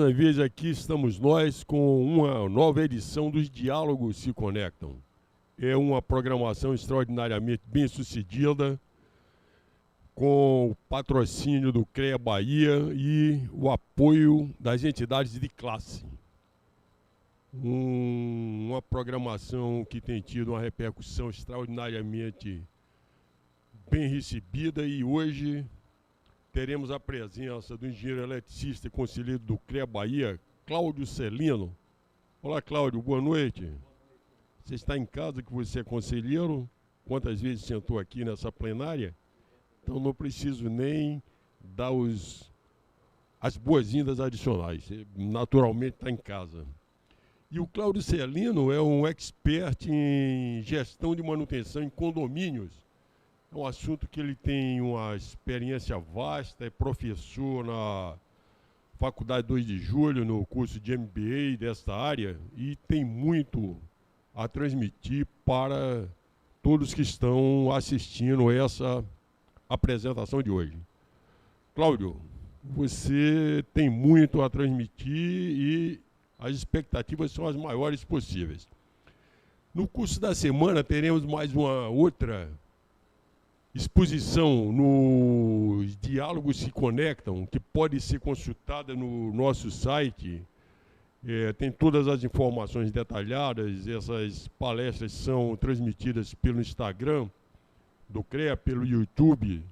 Uma vez aqui estamos nós com uma nova edição dos Diálogos Se Conectam. É uma programação extraordinariamente bem sucedida, com o patrocínio do CREA Bahia e o apoio das entidades de classe. Uma programação que tem tido uma repercussão extraordinariamente bem recebida, e hoje teremos a presença do engenheiro eletricista e conselheiro do CREA Bahia, Cláudio Celino. Olá, Cláudio, boa noite. Você está em casa, que você é conselheiro? Quantas vezes sentou aqui nessa plenária? Então não preciso nem dar as boas-vindas adicionais. Você naturalmente está em casa. E o Cláudio Celino é um expert em gestão de manutenção em condomínios. É um assunto que ele tem uma experiência vasta, é professor na Faculdade 2 de Julho, no curso de MBA desta área, e tem muito a transmitir para todos que estão assistindo essa apresentação de hoje. Cláudio, você tem muito a transmitir e as expectativas são as maiores possíveis. No curso da semana teremos mais uma outra exposição nos Diálogos Se Conectam, que pode ser consultada no nosso site. Tem todas as informações detalhadas. Essas palestras são transmitidas pelo Instagram do CREA, pelo YouTube,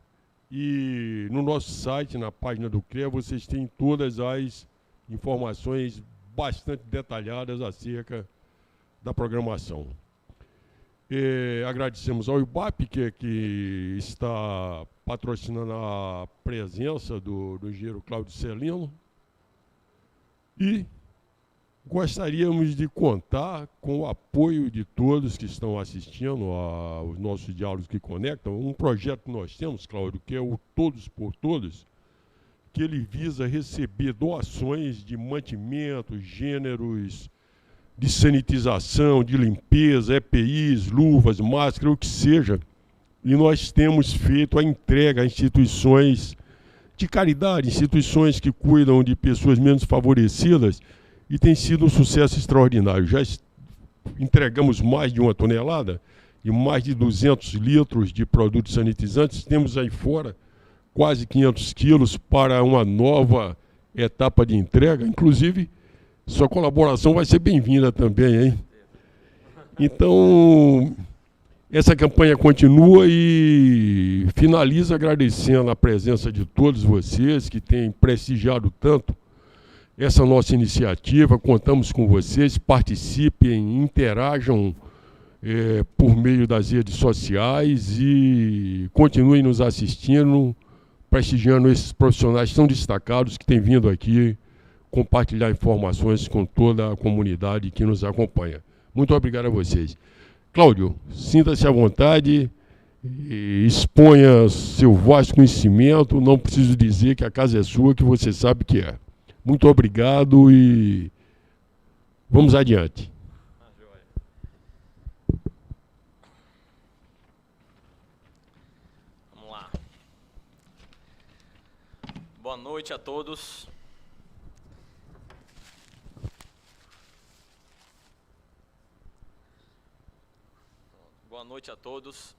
e no nosso site, na página do CREA, vocês têm todas as informações bastante detalhadas acerca da programação. Agradecemos ao IBAP, que está patrocinando a presença do engenheiro Cláudio Celino, e gostaríamos de contar com o apoio de todos que estão assistindo aos nossos Diálogos que Conectam. Um projeto que nós temos, Cláudio, que é o Todos por Todos, que ele visa receber doações de mantimentos, gêneros de sanitização, de limpeza, EPIs, luvas, máscara, o que seja. E nós temos feito a entrega a instituições de caridade, instituições que cuidam de pessoas menos favorecidas, e tem sido um sucesso extraordinário. Já entregamos mais de 1 tonelada e mais de 200 litros de produtos sanitizantes. Temos aí fora quase 500 quilos para uma nova etapa de entrega. Inclusive, sua colaboração vai ser bem-vinda também, hein? Então, essa campanha continua e finaliza agradecendo a presença de todos vocês que têm prestigiado tanto essa nossa iniciativa. Contamos com vocês, participem, interajam por meio das redes sociais e continuem nos assistindo, prestigiando esses profissionais tão destacados que têm vindo aqui compartilhar informações com toda a comunidade que nos acompanha. Muito obrigado a vocês. Cláudio, sinta-se à vontade, exponha seu vasto conhecimento. Não preciso dizer que a casa é sua, que você sabe que é. Muito obrigado e vamos adiante. Vamos lá. Boa noite a todos. Boa noite a todos.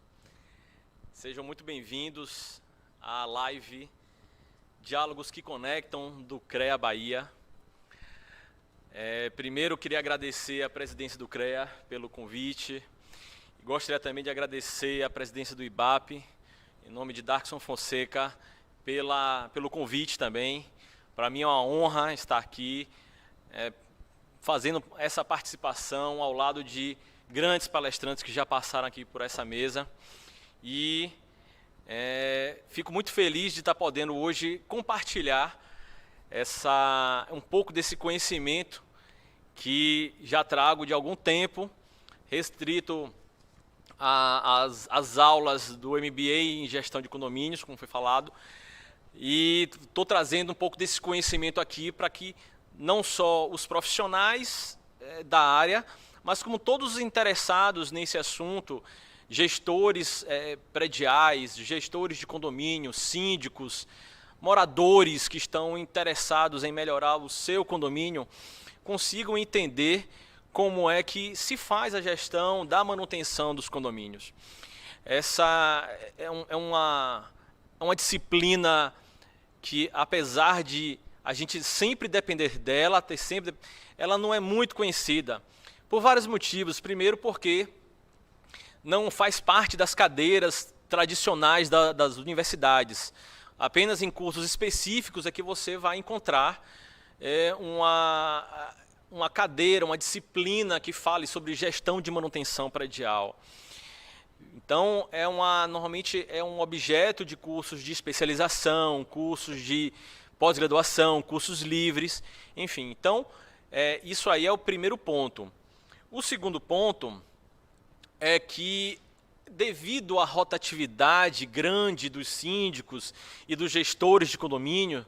Sejam muito bem-vindos à live Diálogos que Conectam do CREA Bahia. Primeiro, queria agradecer à presidência do CREA pelo convite. Gostaria também de agradecer à presidência do IBAP, em nome de Darkson Fonseca, pelo convite também. Para mim é uma honra estar aqui fazendo essa participação ao lado de grandes palestrantes que já passaram aqui por essa mesa. E fico muito feliz de estar podendo hoje compartilhar um pouco desse conhecimento que já trago de algum tempo, restrito às aulas do MBA em Gestão de Condomínios, como foi falado, e estou trazendo um pouco desse conhecimento aqui para que não só os profissionais da área, mas como todos os interessados nesse assunto, gestores prediais, gestores de condomínio, síndicos, moradores que estão interessados em melhorar o seu condomínio consigam entender como é que se faz a gestão da manutenção dos condomínios. Essa é uma disciplina que, apesar de a gente sempre depender dela, ela não é muito conhecida, por vários motivos. Primeiro, porque não faz parte das cadeiras tradicionais das universidades. Apenas em cursos específicos é que você vai encontrar uma cadeira, uma disciplina que fale sobre gestão de manutenção predial. Então, normalmente é um objeto de cursos de especialização, cursos de pós-graduação, cursos livres, enfim. Então, isso aí é o primeiro ponto. O segundo ponto é que, devido à rotatividade grande dos síndicos e dos gestores de condomínios,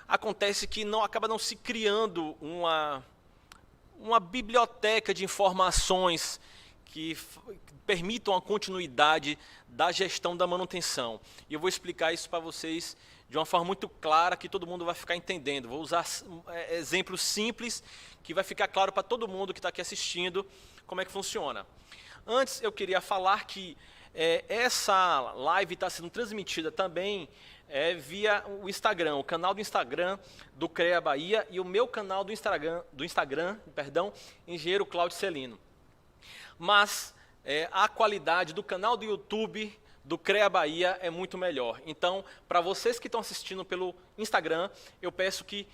acontece que acaba não se criando uma biblioteca de informações que permitam a continuidade da gestão da manutenção. E eu vou explicar isso para vocês de uma forma muito clara, que todo mundo vai ficar entendendo. Vou usar exemplos simples, que vai ficar claro para todo mundo que está aqui assistindo como é que funciona. Antes, eu queria falar que essa live está sendo transmitida também via o Instagram, o canal do Instagram do CREA Bahia e o meu canal do Instagram, Engenheiro Cláudio Celino. Mas a qualidade do canal do YouTube do CREA Bahia é muito melhor. Então, para vocês que estão assistindo pelo Instagram, eu peço que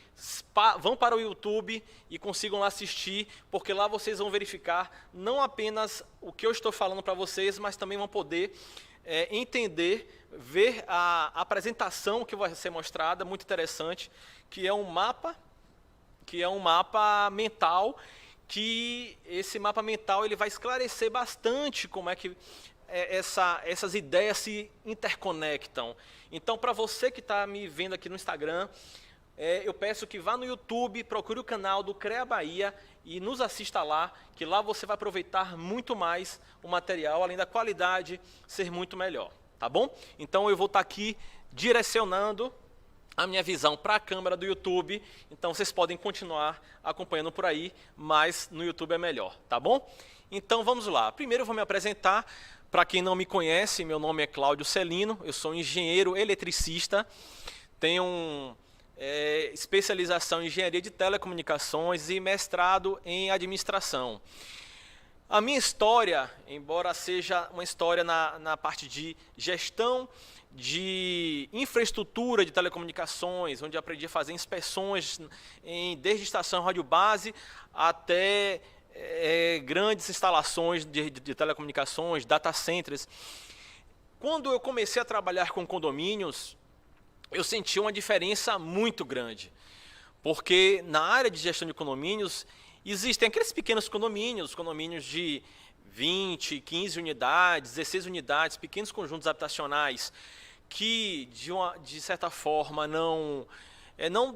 vão para o YouTube e consigam lá assistir, porque lá vocês vão verificar não apenas o que eu estou falando para vocês, mas também vão poder entender, ver a apresentação que vai ser mostrada, muito interessante, que é um mapa mental, que esse mapa mental ele vai esclarecer bastante como é que essas ideias se interconectam. Então, para você que está me vendo aqui no Instagram, eu peço que vá no YouTube, procure o canal do CREA Bahia e nos assista lá, que lá você vai aproveitar muito mais o material, além da qualidade ser muito melhor, tá bom? Então, eu vou estar aqui direcionando a minha visão para a câmera do YouTube, então vocês podem continuar acompanhando por aí, mas no YouTube é melhor, tá bom? Então, vamos lá. Primeiro eu vou me apresentar. Para quem não me conhece, meu nome é Cláudio Celino, eu sou engenheiro eletricista, tenho especialização em engenharia de telecomunicações e mestrado em administração. A minha história, embora seja uma história na parte de gestão de infraestrutura de telecomunicações, onde aprendi a fazer inspeções desde estação rádio base até grandes instalações de telecomunicações, data centers. Quando eu comecei a trabalhar com condomínios, eu senti uma diferença muito grande, porque na área de gestão de condomínios existem aqueles pequenos condomínios de 20, 15 unidades, 16 unidades, pequenos conjuntos habitacionais, que de certa forma não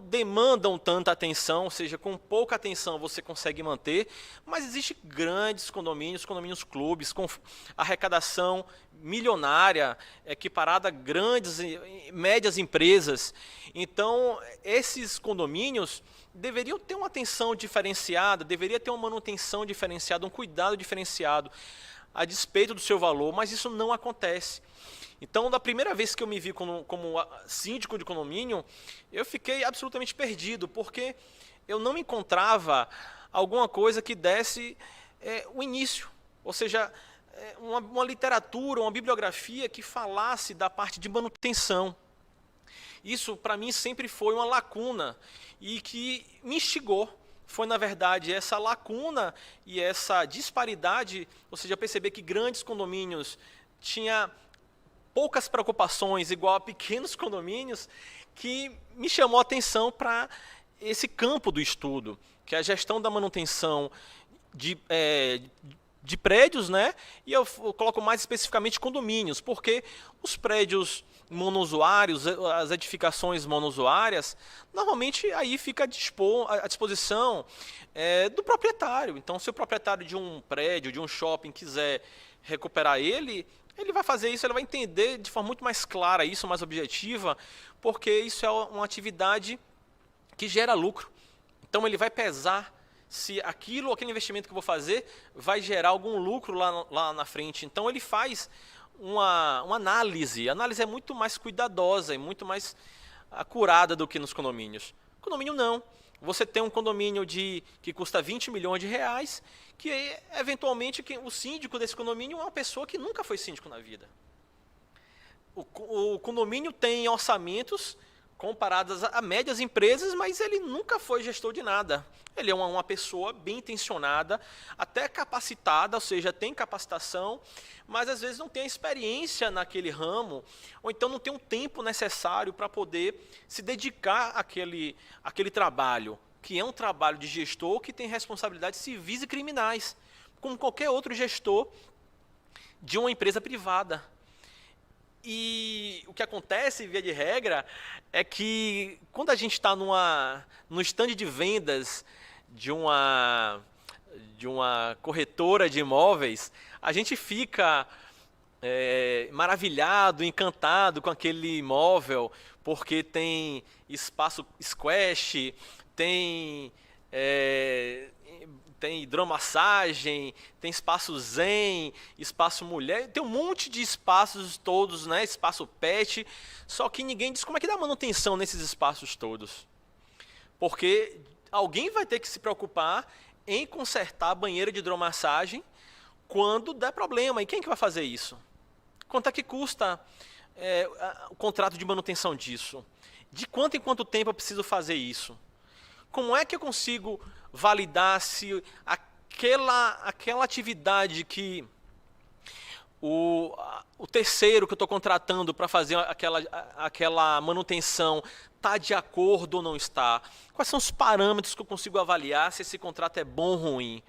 demandam tanta atenção, ou seja, com pouca atenção você consegue manter, mas existem grandes condomínios clubes, com arrecadação milionária, equiparada a grandes e médias empresas. Então, esses condomínios deveriam ter uma atenção diferenciada, deveria ter uma manutenção diferenciada, um cuidado diferenciado, a despeito do seu valor, mas isso não acontece. Então, da primeira vez que eu me vi como síndico de condomínio, eu fiquei absolutamente perdido, porque eu não encontrava alguma coisa que desse o início, ou seja, uma literatura, uma bibliografia que falasse da parte de manutenção. Isso, para mim, sempre foi uma lacuna e que me instigou. Foi, na verdade, essa lacuna e essa disparidade, ou seja, perceber que grandes condomínios tinham poucas preocupações, igual a pequenos condomínios, que me chamou a atenção para esse campo do estudo, que é a gestão da manutenção de prédios, né? E eu coloco mais especificamente condomínios, porque os prédios monousuários, as edificações monousuárias, normalmente aí fica à disposição do proprietário. Então, se o proprietário de um prédio, de um shopping, quiser recuperar ele, Ele vai fazer isso, ele vai entender de forma muito mais clara isso, mais objetiva, porque isso é uma atividade que gera lucro. Então ele vai pesar se aquele investimento que eu vou fazer vai gerar algum lucro lá na frente. Então ele faz uma análise. A análise é muito mais cuidadosa e muito mais acurada do que nos condomínios. Condomínio não. Você tem um condomínio que custa 20 milhões de reais, que eventualmente o síndico desse condomínio é uma pessoa que nunca foi síndico na vida. O condomínio tem orçamentos comparados a médias empresas, mas ele nunca foi gestor de nada. Ele é uma pessoa bem intencionada, até capacitada, ou seja, tem capacitação, mas às vezes não tem a experiência naquele ramo, ou então não tem um tempo necessário para poder se dedicar àquele trabalho, que é um trabalho de gestor que tem responsabilidades civis e criminais, como qualquer outro gestor de uma empresa privada. E o que acontece, via de regra, é que quando a gente está no stand de vendas de uma corretora de imóveis, a gente fica maravilhado, encantado com aquele imóvel, porque tem espaço squash, tem hidromassagem, tem espaço zen, espaço mulher, tem um monte de espaços todos, né? Espaço pet, só que ninguém diz como é que dá manutenção nesses espaços todos. Porque alguém vai ter que se preocupar em consertar a banheira de hidromassagem quando der problema. E quem que vai fazer isso? Quanto é que custa o contrato de manutenção disso? De quanto em quanto tempo eu preciso fazer isso? Como é que eu consigo validar se aquela atividade que o terceiro que eu estou contratando para fazer aquela manutenção está de acordo ou não está? Quais são os parâmetros que eu consigo avaliar se esse contrato é bom ou ruim?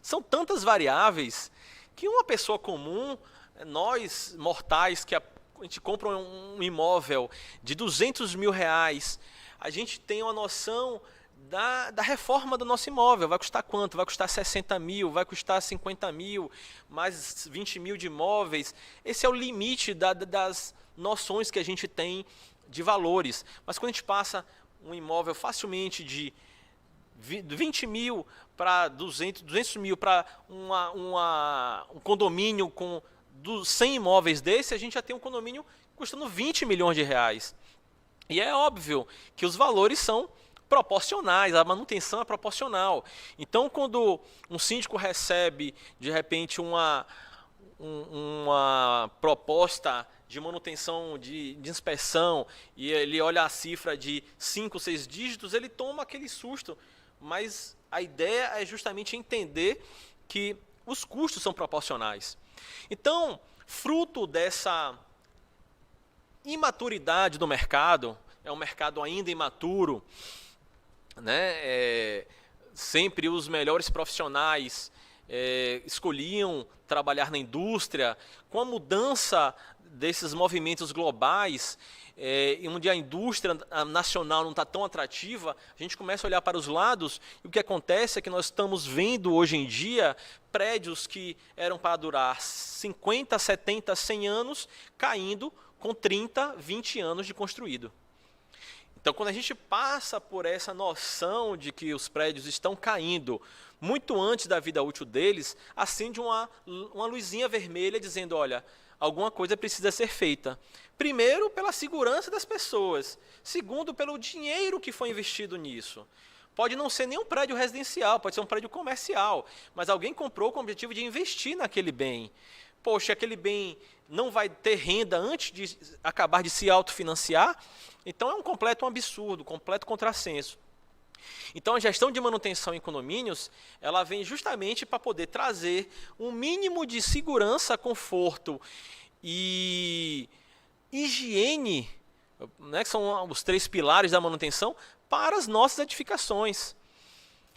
São tantas variáveis que uma pessoa comum, nós mortais, que a gente compra um imóvel de 200 mil reais, a gente tem uma noção da reforma do nosso imóvel. Vai custar quanto? Vai custar 60 mil, vai custar 50 mil, mais 20 mil de imóveis. Esse é o limite das noções que a gente tem de valores. Mas quando a gente passa um imóvel facilmente de 20 mil para 200 mil para um condomínio com 100 imóveis desse, a gente já tem um condomínio custando 20 milhões de reais. E é óbvio que os valores são proporcionais, a manutenção é proporcional. Então, quando um síndico recebe, de repente, uma proposta de manutenção, de inspeção, e ele olha a cifra de 5, 6 dígitos, ele toma aquele susto. Mas a ideia é justamente entender que os custos são proporcionais. Então, fruto dessa imaturidade do mercado, é um mercado ainda imaturo, né? Sempre os melhores profissionais escolhiam trabalhar na indústria. Com a mudança desses movimentos globais, onde a indústria nacional não está tão atrativa, a gente começa a olhar para os lados e o que acontece é que nós estamos vendo hoje em dia prédios que eram para durar 50, 70, 100 anos caindo com 30, 20 anos de construído. Então, quando a gente passa por essa noção de que os prédios estão caindo muito antes da vida útil deles, acende uma luzinha vermelha dizendo, olha, alguma coisa precisa ser feita. Primeiro, pela segurança das pessoas. Segundo, pelo dinheiro que foi investido nisso. Pode não ser nem um prédio residencial, pode ser um prédio comercial, mas alguém comprou com o objetivo de investir naquele bem. Poxa, aquele bem não vai ter renda antes de acabar de se autofinanciar? Então é um completo absurdo, completo contrassenso. Então a gestão de manutenção em condomínios, ela vem justamente para poder trazer um mínimo de segurança, conforto e higiene, né, que são os 3 pilares da manutenção, para as nossas edificações.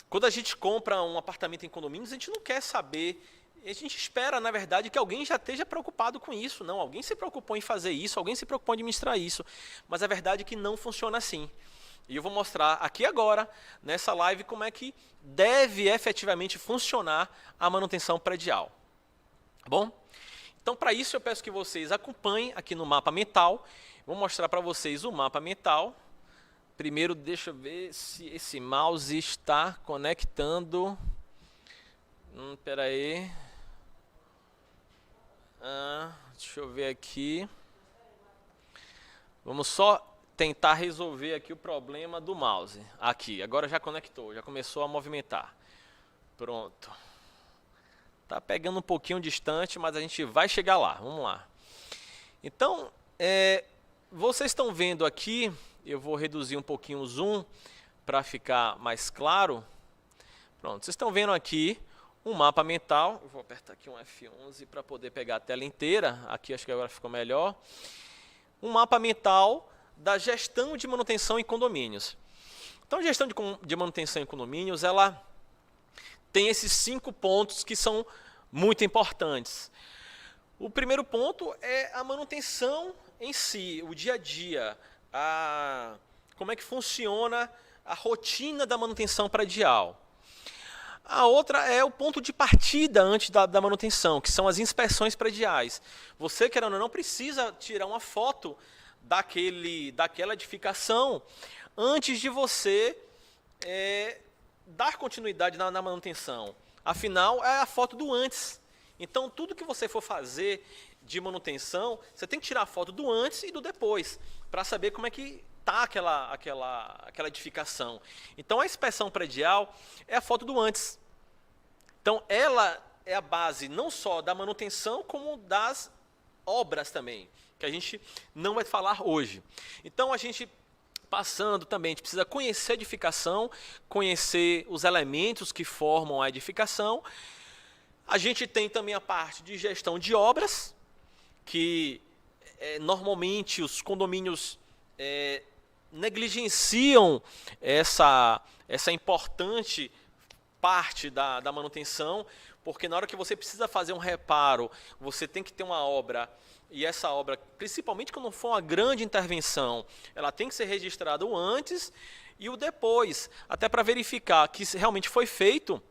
Quando a gente compra um apartamento em condomínios, a gente não quer saber, a gente espera, na verdade, que alguém já esteja preocupado com isso. Não, alguém se preocupou em fazer isso, alguém se preocupou em administrar isso. Mas a verdade é que não funciona assim. E eu vou mostrar aqui agora, nessa live, como é que deve efetivamente funcionar a manutenção predial. Bom? Então, para isso, eu peço que vocês acompanhem aqui no mapa mental. Vou mostrar para vocês o mapa mental. Primeiro, deixa eu ver se esse mouse está conectando. Espera aí. Deixa eu ver aqui. Vamos só tentar resolver aqui o problema do mouse. Aqui, agora já conectou, já começou a movimentar. Pronto. Tá pegando um pouquinho distante, mas a gente vai chegar lá. Vamos lá. Então, vocês estão vendo aqui, eu vou reduzir um pouquinho o zoom para ficar mais claro. Pronto, vocês estão vendo aqui um mapa mental. Eu vou apertar aqui um F11 para poder pegar a tela inteira. Aqui acho que agora ficou melhor. Um mapa mental da gestão de manutenção em condomínios. Então, a gestão de manutenção em condomínios, ela tem esses 5 pontos que são muito importantes. O primeiro ponto é a manutenção em si, o dia a dia, como é que funciona a rotina da manutenção predial. A outra é o ponto de partida antes da manutenção, que são as inspeções prediais. Você, querendo ou não, precisa tirar uma foto daquela edificação antes de você dar continuidade na manutenção. Afinal, é a foto do antes. Então, tudo que você for fazer de manutenção, você tem que tirar a foto do antes e do depois, para saber como é que está aquela edificação. Então, a inspeção predial é a foto do antes. Então, ela é a base não só da manutenção, como das obras também, que a gente não vai falar hoje. Então, a gente passando também, a gente precisa conhecer a edificação, conhecer os elementos que formam a edificação. A gente tem também a parte de gestão de obras, que normalmente os condomínios negligenciam essa importante parte da manutenção, porque na hora que você precisa fazer um reparo, você tem que ter uma obra. E essa obra, principalmente quando for uma grande intervenção, ela tem que ser registrada o antes e o depois, até para verificar que realmente foi feito,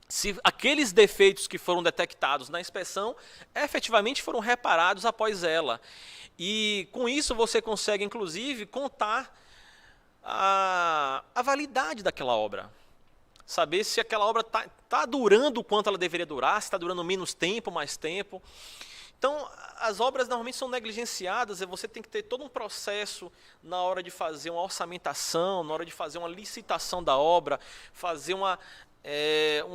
se aqueles defeitos que foram detectados na inspeção, efetivamente foram reparados após ela. E com isso você consegue, inclusive, contar a validade daquela obra. Saber se aquela obra está durando o quanto ela deveria durar, se está durando menos tempo, mais tempo. Então, as obras normalmente são negligenciadas e você tem que ter todo um processo na hora de fazer uma orçamentação, na hora de fazer uma licitação da obra, fazer uma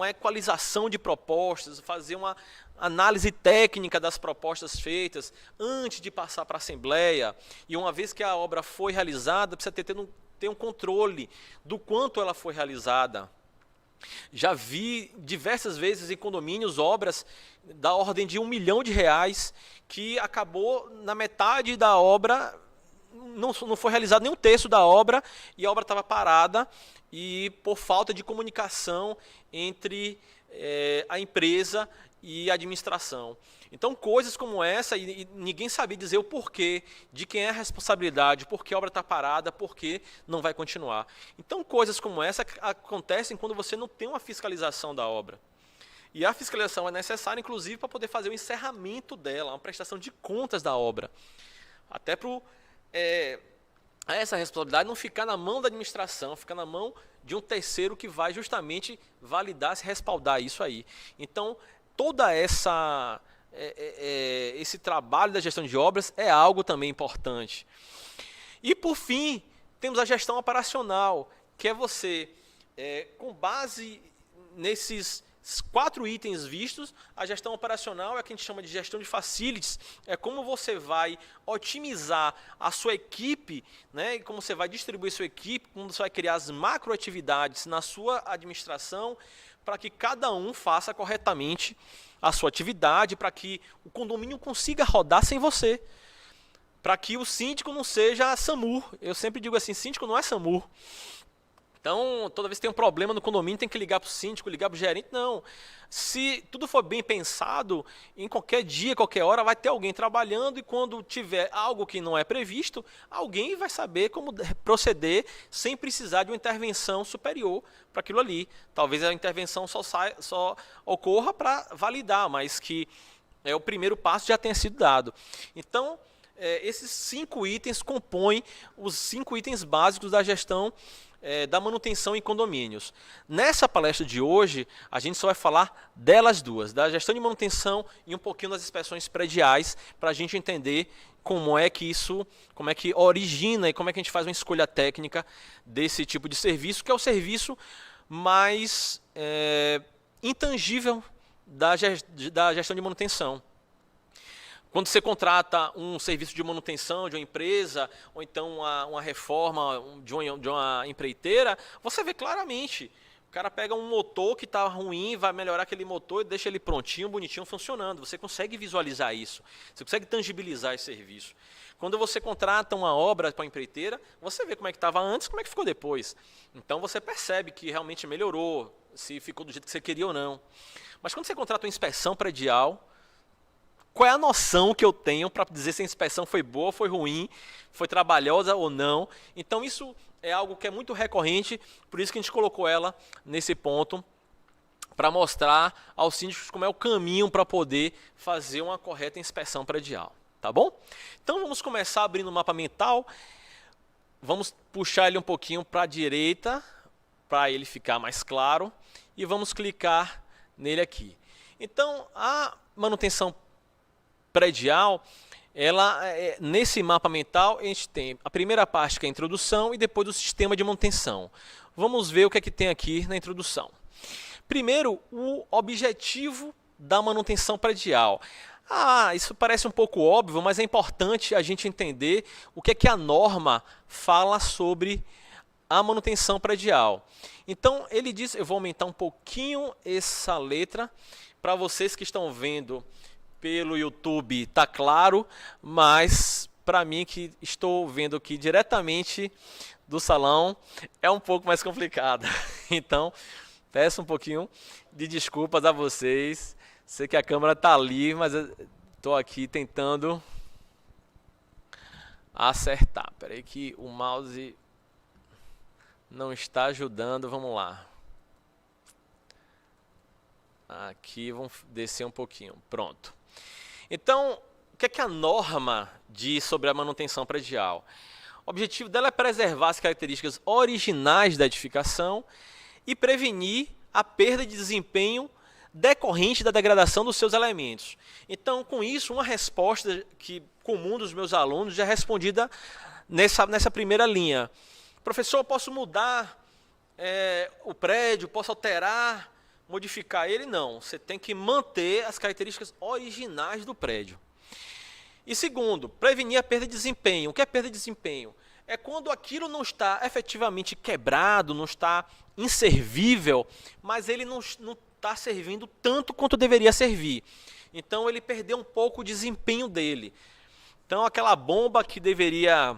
equalização de propostas, fazer uma análise técnica das propostas feitas antes de passar para a Assembleia. E uma vez que a obra foi realizada, precisa ter um controle do quanto ela foi realizada. Já vi diversas vezes em condomínios obras da ordem de R$1 milhão que acabou na metade da obra, não foi realizado nem um terço da obra e a obra estava parada e por falta de comunicação entre a empresa e a administração. Então, coisas como essa, e ninguém sabia dizer o porquê, de quem é a responsabilidade, por que a obra está parada, por que não vai continuar. Então, coisas como essa acontecem quando você não tem uma fiscalização da obra. E a fiscalização é necessária, inclusive, para poder fazer o encerramento dela, uma prestação de contas da obra. Até para essa responsabilidade não ficar na mão da administração, ficar na mão de um terceiro que vai justamente validar, se respaldar isso aí. Então, toda esse trabalho da gestão de obras é algo também importante. E, por fim, temos a gestão operacional, que é você, com base nesses 4 itens vistos, a gestão operacional é o que a gente chama de gestão de facilities, é como você vai otimizar a sua equipe, né, e como você vai distribuir sua equipe, como você vai criar as macroatividades na sua administração, para que cada um faça corretamente a sua atividade, para que o condomínio consiga rodar sem você, para que o síndico não seja SAMU. Eu sempre digo assim, síndico não é SAMU. Então, toda vez que tem um problema no condomínio, tem que ligar para o síndico, ligar para o gerente. Não. Se tudo for bem pensado, em qualquer dia, qualquer hora, vai ter alguém trabalhando e quando tiver algo que não é previsto, alguém vai saber como proceder sem precisar de uma intervenção superior para aquilo ali. Talvez a intervenção só ocorra para validar, mas que o primeiro passo já tenha sido dado. Então, esses 5 itens compõem os 5 itens básicos da gestão da manutenção em condomínios. Nessa palestra de hoje, a gente só vai falar delas duas, da gestão de manutenção e um pouquinho das inspeções prediais, para a gente entender como é que origina e como é que a gente faz uma escolha técnica desse tipo de serviço, que é o serviço mais intangível da gestão de manutenção. Quando você contrata um serviço de manutenção de uma empresa, ou então uma reforma de uma empreiteira, você vê claramente. O cara pega um motor que está ruim, vai melhorar aquele motor e deixa ele prontinho, bonitinho, funcionando. Você consegue visualizar isso, você consegue tangibilizar esse serviço. Quando você contrata uma obra para a empreiteira, você vê como é que estava antes, como é que ficou depois. Então você percebe que realmente melhorou, se ficou do jeito que você queria ou não. Mas quando você contrata uma inspeção predial, qual é a noção que eu tenho para dizer se a inspeção foi boa, foi ruim, foi trabalhosa ou não? Então isso é algo que é muito recorrente, por isso que a gente colocou ela nesse ponto, para mostrar aos síndicos como é o caminho para poder fazer uma correta inspeção predial. Tá bom? Então vamos começar abrindo o mapa mental, vamos puxar ele um pouquinho para a direita, para ele ficar mais claro, e vamos clicar nele aqui. Então a manutenção predial, nesse mapa mental, a gente tem a primeira parte que é a introdução e depois o sistema de manutenção. Vamos ver o que é que tem aqui na introdução. Primeiro, o objetivo da manutenção predial. Isso parece um pouco óbvio, mas é importante a gente entender o que é que a norma fala sobre a manutenção predial. Então, ele diz, eu vou aumentar um pouquinho essa letra, para vocês que estão vendo pelo YouTube está claro, mas para mim que estou vendo aqui diretamente do salão, é um pouco mais complicado. Então, peço um pouquinho de desculpas a vocês. Sei que a câmera está ali, mas eu estou aqui tentando acertar. Espera aí que o mouse não está ajudando. Vamos lá. Aqui, vamos descer um pouquinho. Pronto. Então, o que é que a norma diz sobre a manutenção predial? O objetivo dela é preservar as características originais da edificação e prevenir a perda de desempenho decorrente da degradação dos seus elementos. Então, com isso, uma resposta comum dos meus alunos já é respondida nessa primeira linha. Professor, eu posso mudar o prédio, posso alterar, modificar ele? Não, você tem que manter as características originais do prédio. E segundo, prevenir a perda de desempenho. O que é perda de desempenho? É quando aquilo não está efetivamente quebrado, não está inservível, mas ele não está servindo tanto quanto deveria servir. Então ele perdeu um pouco o desempenho dele. Então aquela bomba que deveria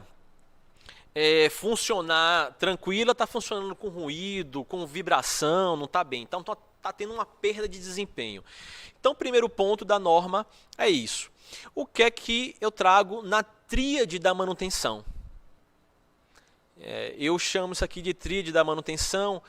funcionar tranquila, está funcionando com ruído, com vibração, não está bem. Então está tendo uma perda de desempenho. Então o primeiro ponto da norma é isso. O que é que eu trago na tríade da manutenção? Eu chamo isso aqui de tríade da manutenção,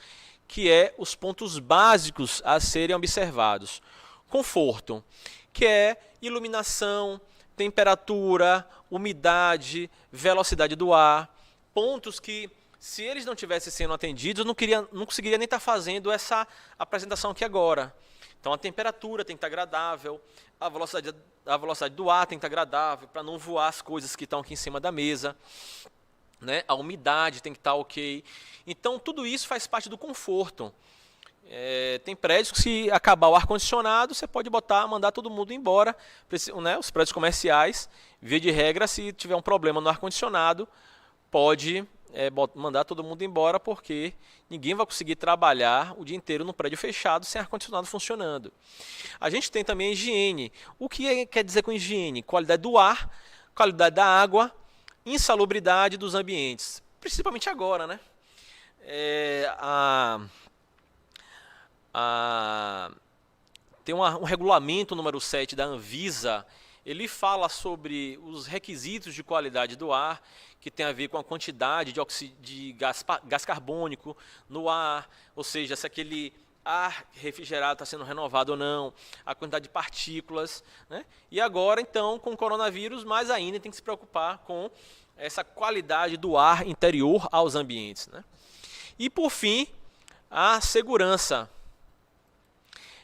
que é os pontos básicos a serem observados. Conforto, que é iluminação, temperatura, umidade, velocidade do ar, pontos que, se eles não tivessem sendo atendidos, eu não conseguiria nem estar fazendo essa apresentação aqui agora. Então a temperatura tem que estar agradável, a velocidade do ar tem que estar agradável, para não voar as coisas que estão aqui em cima da mesa. Né? A umidade tem que estar ok. Então tudo isso faz parte do conforto. Tem prédios que, se acabar o ar-condicionado, você pode mandar todo mundo embora. Né? Os prédios comerciais, via de regra, se tiver um problema no ar-condicionado, pode mandar todo mundo embora, porque ninguém vai conseguir trabalhar o dia inteiro no prédio fechado sem ar-condicionado funcionando. A gente tem também a higiene. O que quer dizer com higiene? Qualidade do ar, qualidade da água, insalubridade dos ambientes, principalmente agora, né? Tem um regulamento número 7 da Anvisa, ele fala sobre os requisitos de qualidade do ar, que tem a ver com a quantidade de gás carbônico no ar, ou seja, se aquele ar refrigerado está sendo renovado ou não, a quantidade de partículas, né? E agora, então, com o coronavírus, mais ainda tem que se preocupar com essa qualidade do ar interior aos ambientes, né? E, por fim, a segurança.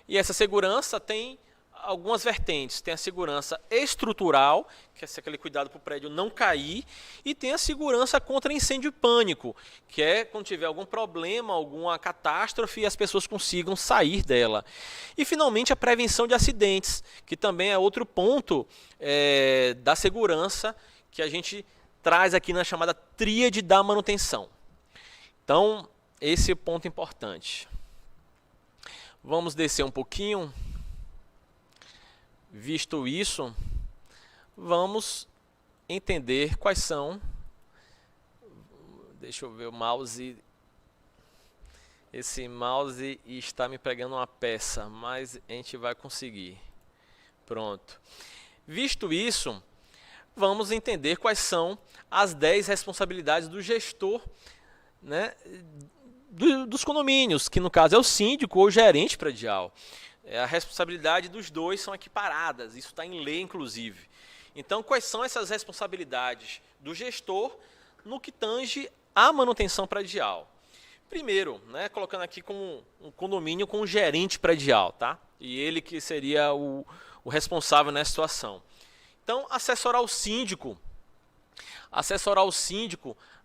E essa segurança tem algumas vertentes. Tem a segurança estrutural, que é aquele cuidado para o prédio não cair, e tem a segurança contra incêndio e pânico, que é quando tiver algum problema, alguma catástrofe, e as pessoas consigam sair dela. E, finalmente, a prevenção de acidentes, que também é outro ponto da segurança que a gente traz aqui na chamada tríade da manutenção. Então, esse é o ponto importante. Vamos descer um pouquinho. Visto isso, vamos entender quais são. Deixa eu ver o mouse. Esse mouse está me pregando uma peça, mas a gente vai conseguir. Pronto. Visto isso, vamos entender quais são as 10 responsabilidades do gestor, né, dos condomínios, que no caso é o síndico ou o gerente predial. A responsabilidade dos dois são equiparadas, isso está em lei, inclusive. Então, quais são essas responsabilidades do gestor no que tange à manutenção predial? Primeiro, né, colocando aqui como um condomínio com um gerente predial, tá? E ele que seria o responsável nessa situação. Então, assessorar o síndico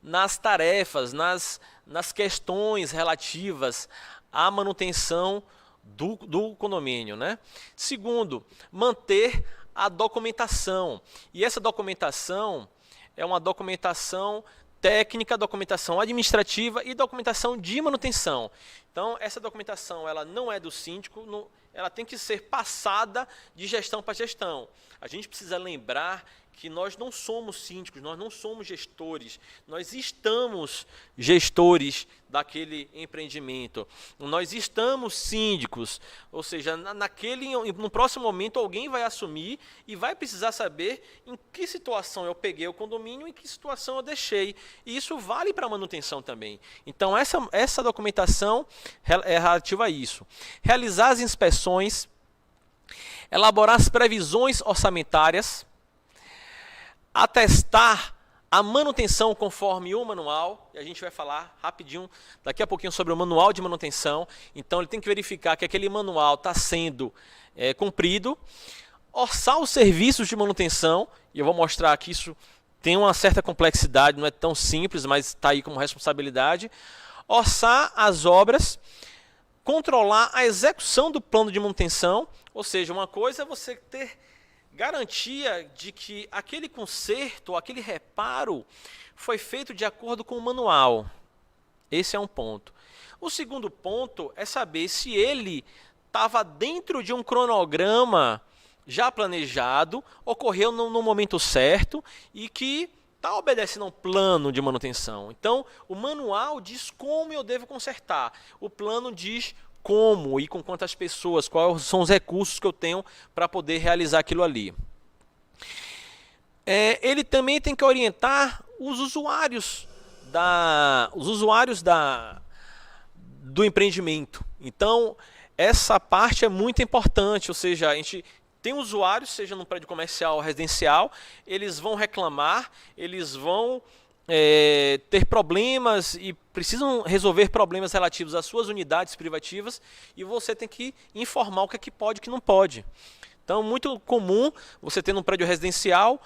nas tarefas, nas questões relativas à manutenção do condomínio, né? Segundo, manter a documentação. E essa documentação é uma documentação técnica, documentação administrativa e documentação de manutenção. Então, essa documentação ela não é do síndico, ela tem que ser passada de gestão para gestão. A gente precisa lembrar que nós não somos síndicos, nós não somos gestores, nós estamos gestores daquele empreendimento, nós estamos síndicos, ou seja, no próximo momento alguém vai assumir e vai precisar saber em que situação eu peguei o condomínio e em que situação eu deixei, e isso vale para a manutenção também. Então essa documentação é relativa a isso. Realizar as inspeções, elaborar as previsões orçamentárias, atestar a manutenção conforme o manual, e a gente vai falar rapidinho, daqui a pouquinho, sobre o manual de manutenção. Então ele tem que verificar que aquele manual está sendo cumprido, orçar os serviços de manutenção, e eu vou mostrar que isso tem uma certa complexidade, não é tão simples, mas está aí como responsabilidade, orçar as obras, controlar a execução do plano de manutenção, ou seja, uma coisa é você ter garantia de que aquele conserto, aquele reparo foi feito de acordo com o manual. Esse é um ponto. O segundo ponto é saber se ele estava dentro de um cronograma já planejado, ocorreu no momento certo e que está obedecendo a um plano de manutenção. Então, o manual diz como eu devo consertar. O plano diz como e com quantas pessoas, quais são os recursos que eu tenho para poder realizar aquilo ali. Ele também tem que orientar os usuários do empreendimento. Então, essa parte é muito importante, ou seja, a gente tem usuários, seja no prédio comercial ou residencial, eles vão reclamar, eles vão ter problemas e precisam resolver problemas relativos às suas unidades privativas, e você tem que informar o que é que pode e o que não pode. Então, muito comum você ter num prédio residencial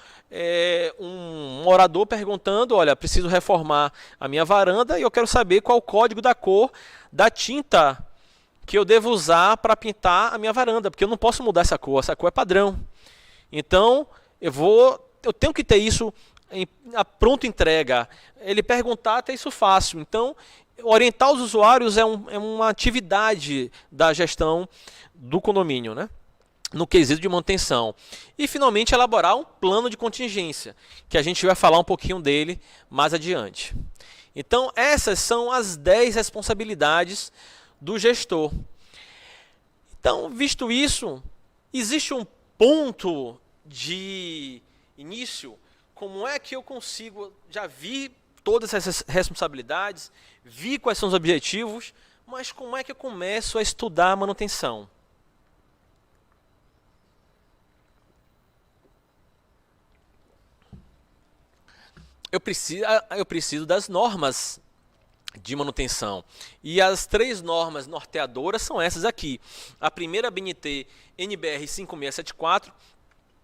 um morador perguntando: olha, preciso reformar a minha varanda e eu quero saber qual o código da cor da tinta que eu devo usar para pintar a minha varanda, porque eu não posso mudar essa cor é padrão. Então, eu tenho que ter isso a pronta entrega. Ele perguntar, até isso fácil. Então, orientar os usuários é uma atividade da gestão do condomínio, né? No quesito de manutenção. E, finalmente, elaborar um plano de contingência, que a gente vai falar um pouquinho dele mais adiante. Então, essas são as 10 responsabilidades do gestor. Então, visto isso, existe um ponto de início. Como é que eu consigo, já vi todas essas responsabilidades, vi quais são os objetivos, Mas como é que eu começo a estudar a manutenção? Eu preciso das normas de manutenção. E as 3 normas norteadoras são essas aqui. A primeira é a BNT NBR 5674,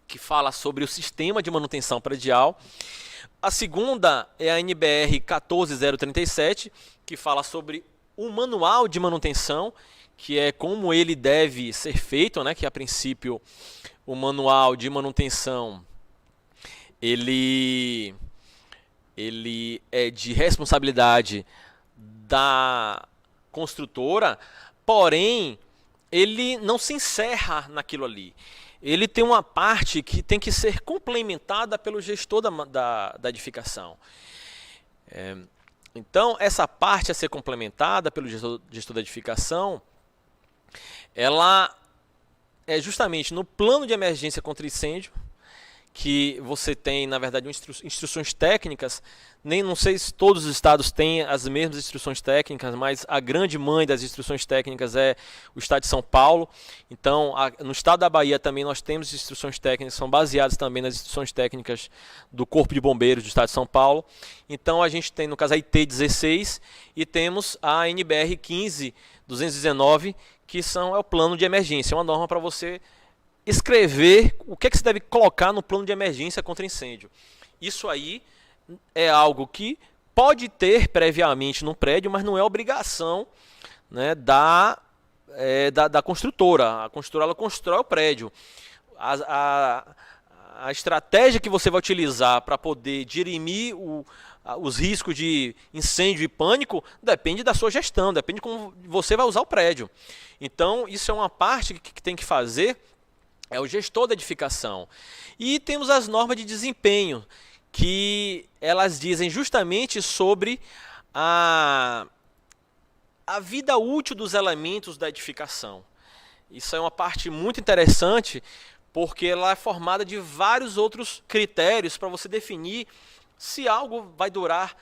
que fala sobre o sistema de manutenção predial. A segunda é a NBR 14037, que fala sobre o manual de manutenção, que é como ele deve ser feito, né? Que a princípio o manual de manutenção ele é de responsabilidade da construtora, porém ele não se encerra naquilo ali. Ele tem uma parte que tem que ser complementada pelo gestor da edificação. Então, essa parte a ser complementada pelo gestor da edificação, ela é justamente no plano de emergência contra incêndio, que você tem, na verdade, instruções técnicas. Não sei se todos os estados têm as mesmas instruções técnicas, mas a grande mãe das instruções técnicas é o estado de São Paulo. Então, no estado da Bahia também nós temos instruções técnicas que são baseadas também nas instruções técnicas do Corpo de Bombeiros do estado de São Paulo. Então, a gente tem, no caso, a IT 16 e temos a NBR 15219, que é o plano de emergência, é uma norma para você escrever o que você deve colocar no plano de emergência contra incêndio. Isso aí é algo que pode ter previamente no prédio, mas não é obrigação, né, da construtora. A construtora ela constrói o prédio. A estratégia que você vai utilizar para poder dirimir os riscos de incêndio e pânico depende da sua gestão, depende de como você vai usar o prédio. Então, isso é uma parte que tem que fazer é o gestor da edificação. E temos as normas de desempenho, que elas dizem justamente sobre a vida útil dos elementos da edificação. Isso é uma parte muito interessante, porque ela é formada de vários outros critérios para você definir se algo vai durar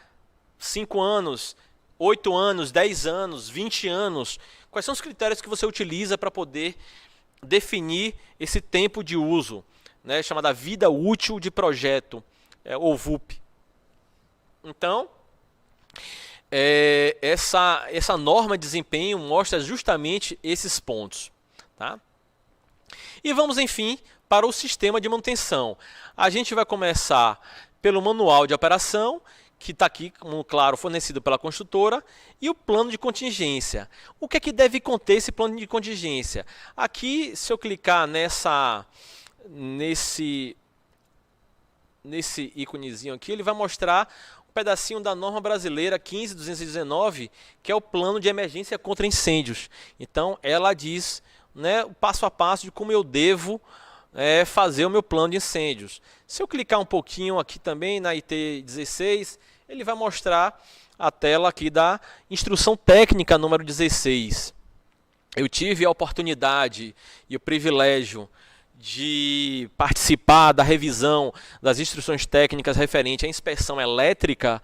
5 anos, 8 anos, 10 anos, 20 anos. Quais são os critérios que você utiliza para poder definir esse tempo de uso, né, chamada vida útil de projeto, ou VUP. Então, essa norma de desempenho mostra justamente esses pontos. Tá? E vamos, enfim, para o sistema de manutenção. A gente vai começar pelo manual de operação, que está aqui, como claro, fornecido pela construtora, e o plano de contingência. O que é que deve conter esse plano de contingência? Aqui, se eu clicar nesse íconezinho aqui, ele vai mostrar um pedacinho da norma brasileira 15219, que é o plano de emergência contra incêndios. Então, ela diz, né, o passo a passo de como eu devo fazer o meu plano de incêndios. Se eu clicar um pouquinho aqui também na IT 16, ele vai mostrar a tela aqui da instrução técnica número 16. Eu tive a oportunidade e o privilégio de participar da revisão das instruções técnicas referentes à inspeção elétrica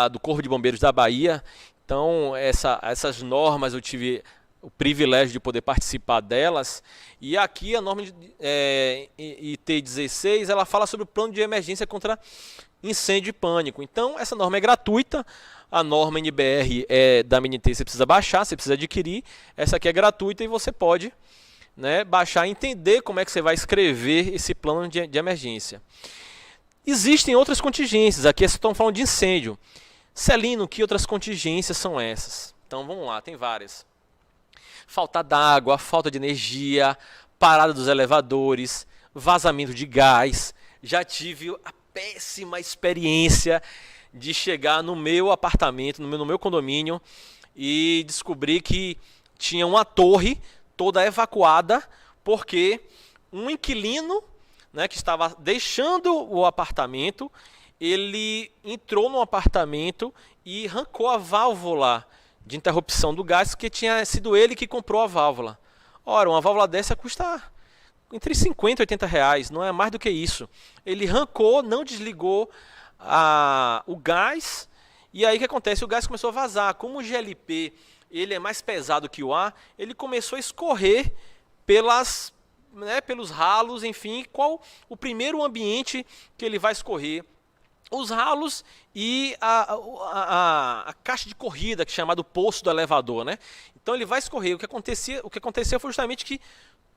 do Corpo de Bombeiros da Bahia. Então, essas normas eu tive o privilégio de poder participar delas. E aqui a norma IT 16, ela fala sobre o plano de emergência contra incêndio e pânico. Então, essa norma é gratuita. A norma NBR da BNT você precisa baixar, você precisa adquirir. Essa aqui é gratuita e você pode, né, baixar e entender como é que você vai escrever esse plano de emergência. Existem outras contingências. Aqui estamos falando de incêndio. Celino, que outras contingências são essas? Então, vamos lá, tem várias. Falta d'água, falta de energia, parada dos elevadores, vazamento de gás. Já tive a péssima experiência de chegar no meu apartamento, no meu condomínio, e descobrir que tinha uma torre toda evacuada, porque um inquilino, né, que estava deixando o apartamento, ele entrou no apartamento e arrancou a válvula de interrupção do gás, que tinha sido ele que comprou a válvula. Ora, uma válvula dessa custa entre 50 e 80 reais, não é mais do que isso. Ele arrancou, não desligou o gás E aí o que acontece? O gás começou a vazar. Como o GLP ele é mais pesado que o ar, ele começou a escorrer pelos ralos, enfim. Qual o primeiro ambiente que ele vai escorrer? Os ralos e a caixa de corrida, que é chamado poço do elevador, né? Então ele vai escorrer. O que aconteceu foi justamente que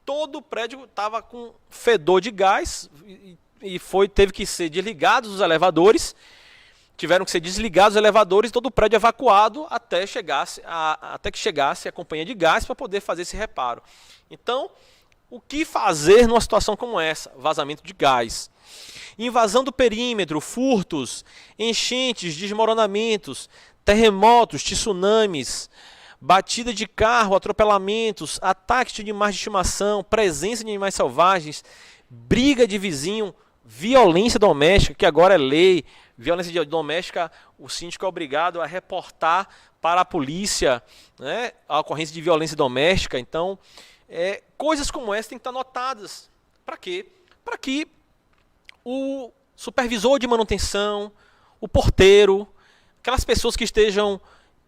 todo o prédio estava com fedor de gás e teve que ser desligados os elevadores. Tiveram que ser desligados os elevadores, todo o prédio evacuado até que chegasse a companhia de gás para poder fazer esse reparo. Então, o que fazer numa situação como essa? Vazamento de gás. Invasão do perímetro, furtos, enchentes, desmoronamentos, terremotos, tsunamis, batida de carro, atropelamentos, ataques de animais de estimação, presença de animais selvagens, briga de vizinho, violência doméstica, que agora é lei. Violência doméstica, o síndico é obrigado a reportar para a polícia, né, a ocorrência de violência doméstica. Então, coisas como essa têm que estar anotadas. Para quê? Para que o supervisor de manutenção, o porteiro, aquelas pessoas que estejam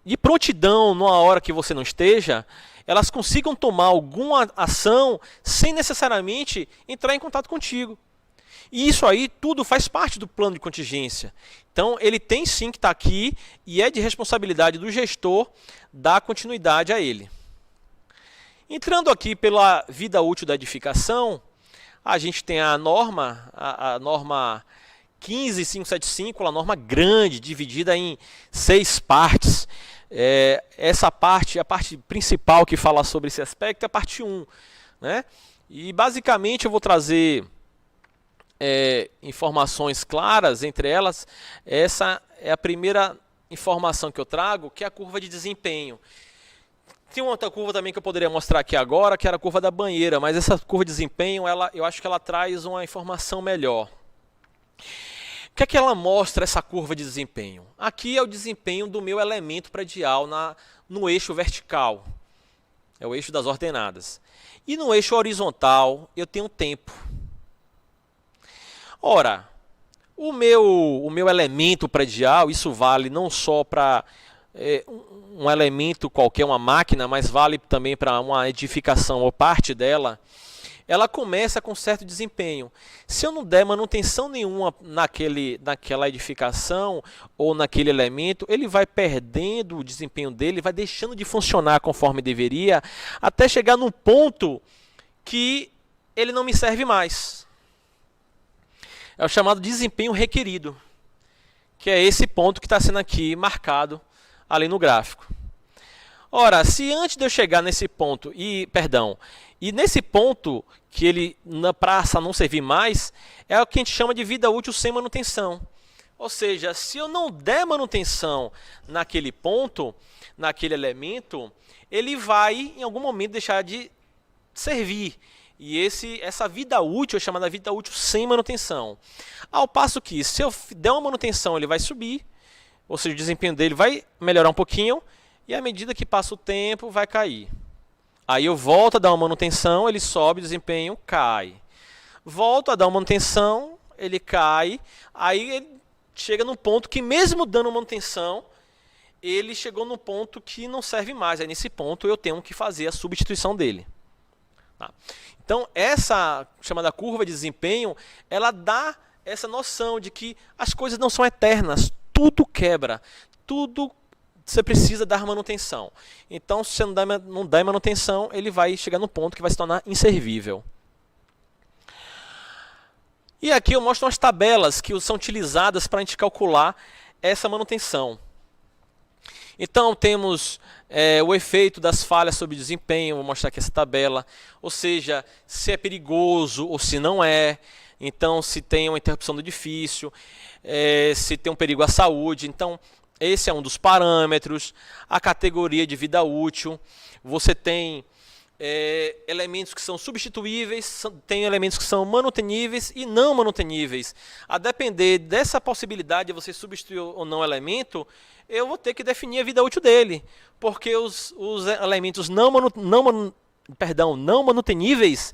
de prontidão numa hora que você não esteja, elas consigam tomar alguma ação sem necessariamente entrar em contato contigo. E isso aí tudo faz parte do plano de contingência. Então ele tem sim que estar aqui e é de responsabilidade do gestor dar continuidade a ele. Entrando aqui pela vida útil da edificação, a gente tem a norma 15575, uma norma grande, dividida em 6 partes. Essa parte, a parte principal que fala sobre esse aspecto é a parte 1. Né? E basicamente eu vou trazer informações claras, entre elas, essa é a primeira informação que eu trago, que é a curva de desempenho. Tem uma outra curva também que eu poderia mostrar aqui agora, que era a curva da banheira, mas essa curva de desempenho, eu acho que ela traz uma informação melhor. O que é que ela mostra, essa curva de desempenho? Aqui é o desempenho do meu elemento predial no eixo vertical, é o eixo das ordenadas. E no eixo horizontal eu tenho tempo. Ora, o meu elemento predial, isso vale não só para um elemento qualquer, uma máquina, mas vale também para uma edificação ou parte dela. Ela começa com certo desempenho. Se eu não der manutenção nenhuma naquela edificação ou naquele elemento, ele vai perdendo o desempenho dele, vai deixando de funcionar conforme deveria, até chegar num ponto que ele não me serve mais. É o chamado desempenho requerido, que é esse ponto que está sendo aqui marcado ali no gráfico. Ora, se antes de eu chegar nesse ponto, e nesse ponto que ele na praça não servir mais, é o que a gente chama de vida útil sem manutenção. Ou seja, se eu não der manutenção naquele ponto, naquele elemento, ele vai em algum momento deixar de servir. E essa vida útil é chamada vida útil sem manutenção. Ao passo que, se eu der uma manutenção, ele vai subir, ou seja, o desempenho dele vai melhorar um pouquinho, e à medida que passa o tempo, vai cair. Aí eu volto a dar uma manutenção, ele sobe, o desempenho cai. Volto a dar uma manutenção, ele cai, aí ele chega num ponto que, mesmo dando manutenção, ele chegou num ponto que não serve mais. Aí nesse ponto eu tenho que fazer a substituição dele. Tá? Então, essa chamada curva de desempenho, ela dá essa noção de que as coisas não são eternas, tudo quebra, tudo você precisa dar manutenção. Então, se você não der manutenção, ele vai chegar no ponto que vai se tornar inservível. E aqui eu mostro umas tabelas que são utilizadas para a gente calcular essa manutenção. Então, temos o efeito das falhas sobre desempenho, vou mostrar aqui essa tabela, ou seja, se é perigoso ou se não é, então se tem uma interrupção do edifício, se tem um perigo à saúde, então esse é um dos parâmetros, a categoria de vida útil, você tem elementos que são substituíveis, tem elementos que são manuteníveis e não manuteníveis. A depender dessa possibilidade de você substituir ou não elemento, eu vou ter que definir a vida útil dele, porque os elementos não manuteníveis,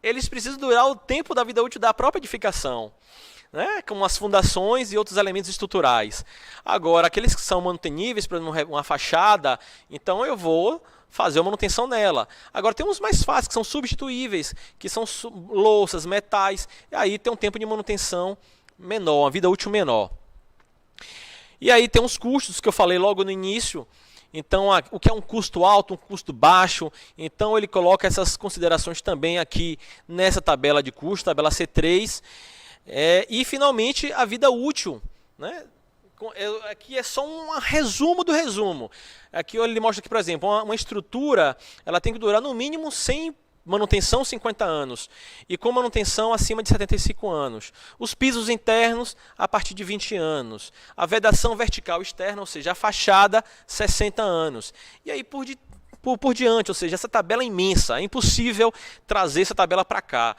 eles precisam durar o tempo da vida útil da própria edificação. né, como as fundações e outros elementos estruturais. Agora, aqueles que são manuteníveis, por exemplo, uma fachada, então eu vou fazer a manutenção nela. Agora, tem uns mais fáceis, que são substituíveis, que são louças, metais, e aí tem um tempo de manutenção menor, uma vida útil menor. E aí tem os custos que eu falei logo no início. Então, o que é um custo alto, um custo baixo, então ele coloca essas considerações também aqui nessa tabela de custo, tabela C3. E, finalmente, a vida útil, né? Aqui é só um resumo do resumo. Aqui ele mostra que, por exemplo, uma estrutura ela tem que durar no mínimo 100 manutenção 50 anos e com manutenção acima de 75 anos. Os pisos internos a partir de 20 anos. A vedação vertical externa, ou seja, a fachada 60 anos. E aí por diante, ou seja, essa tabela é imensa, é impossível trazer essa tabela para cá.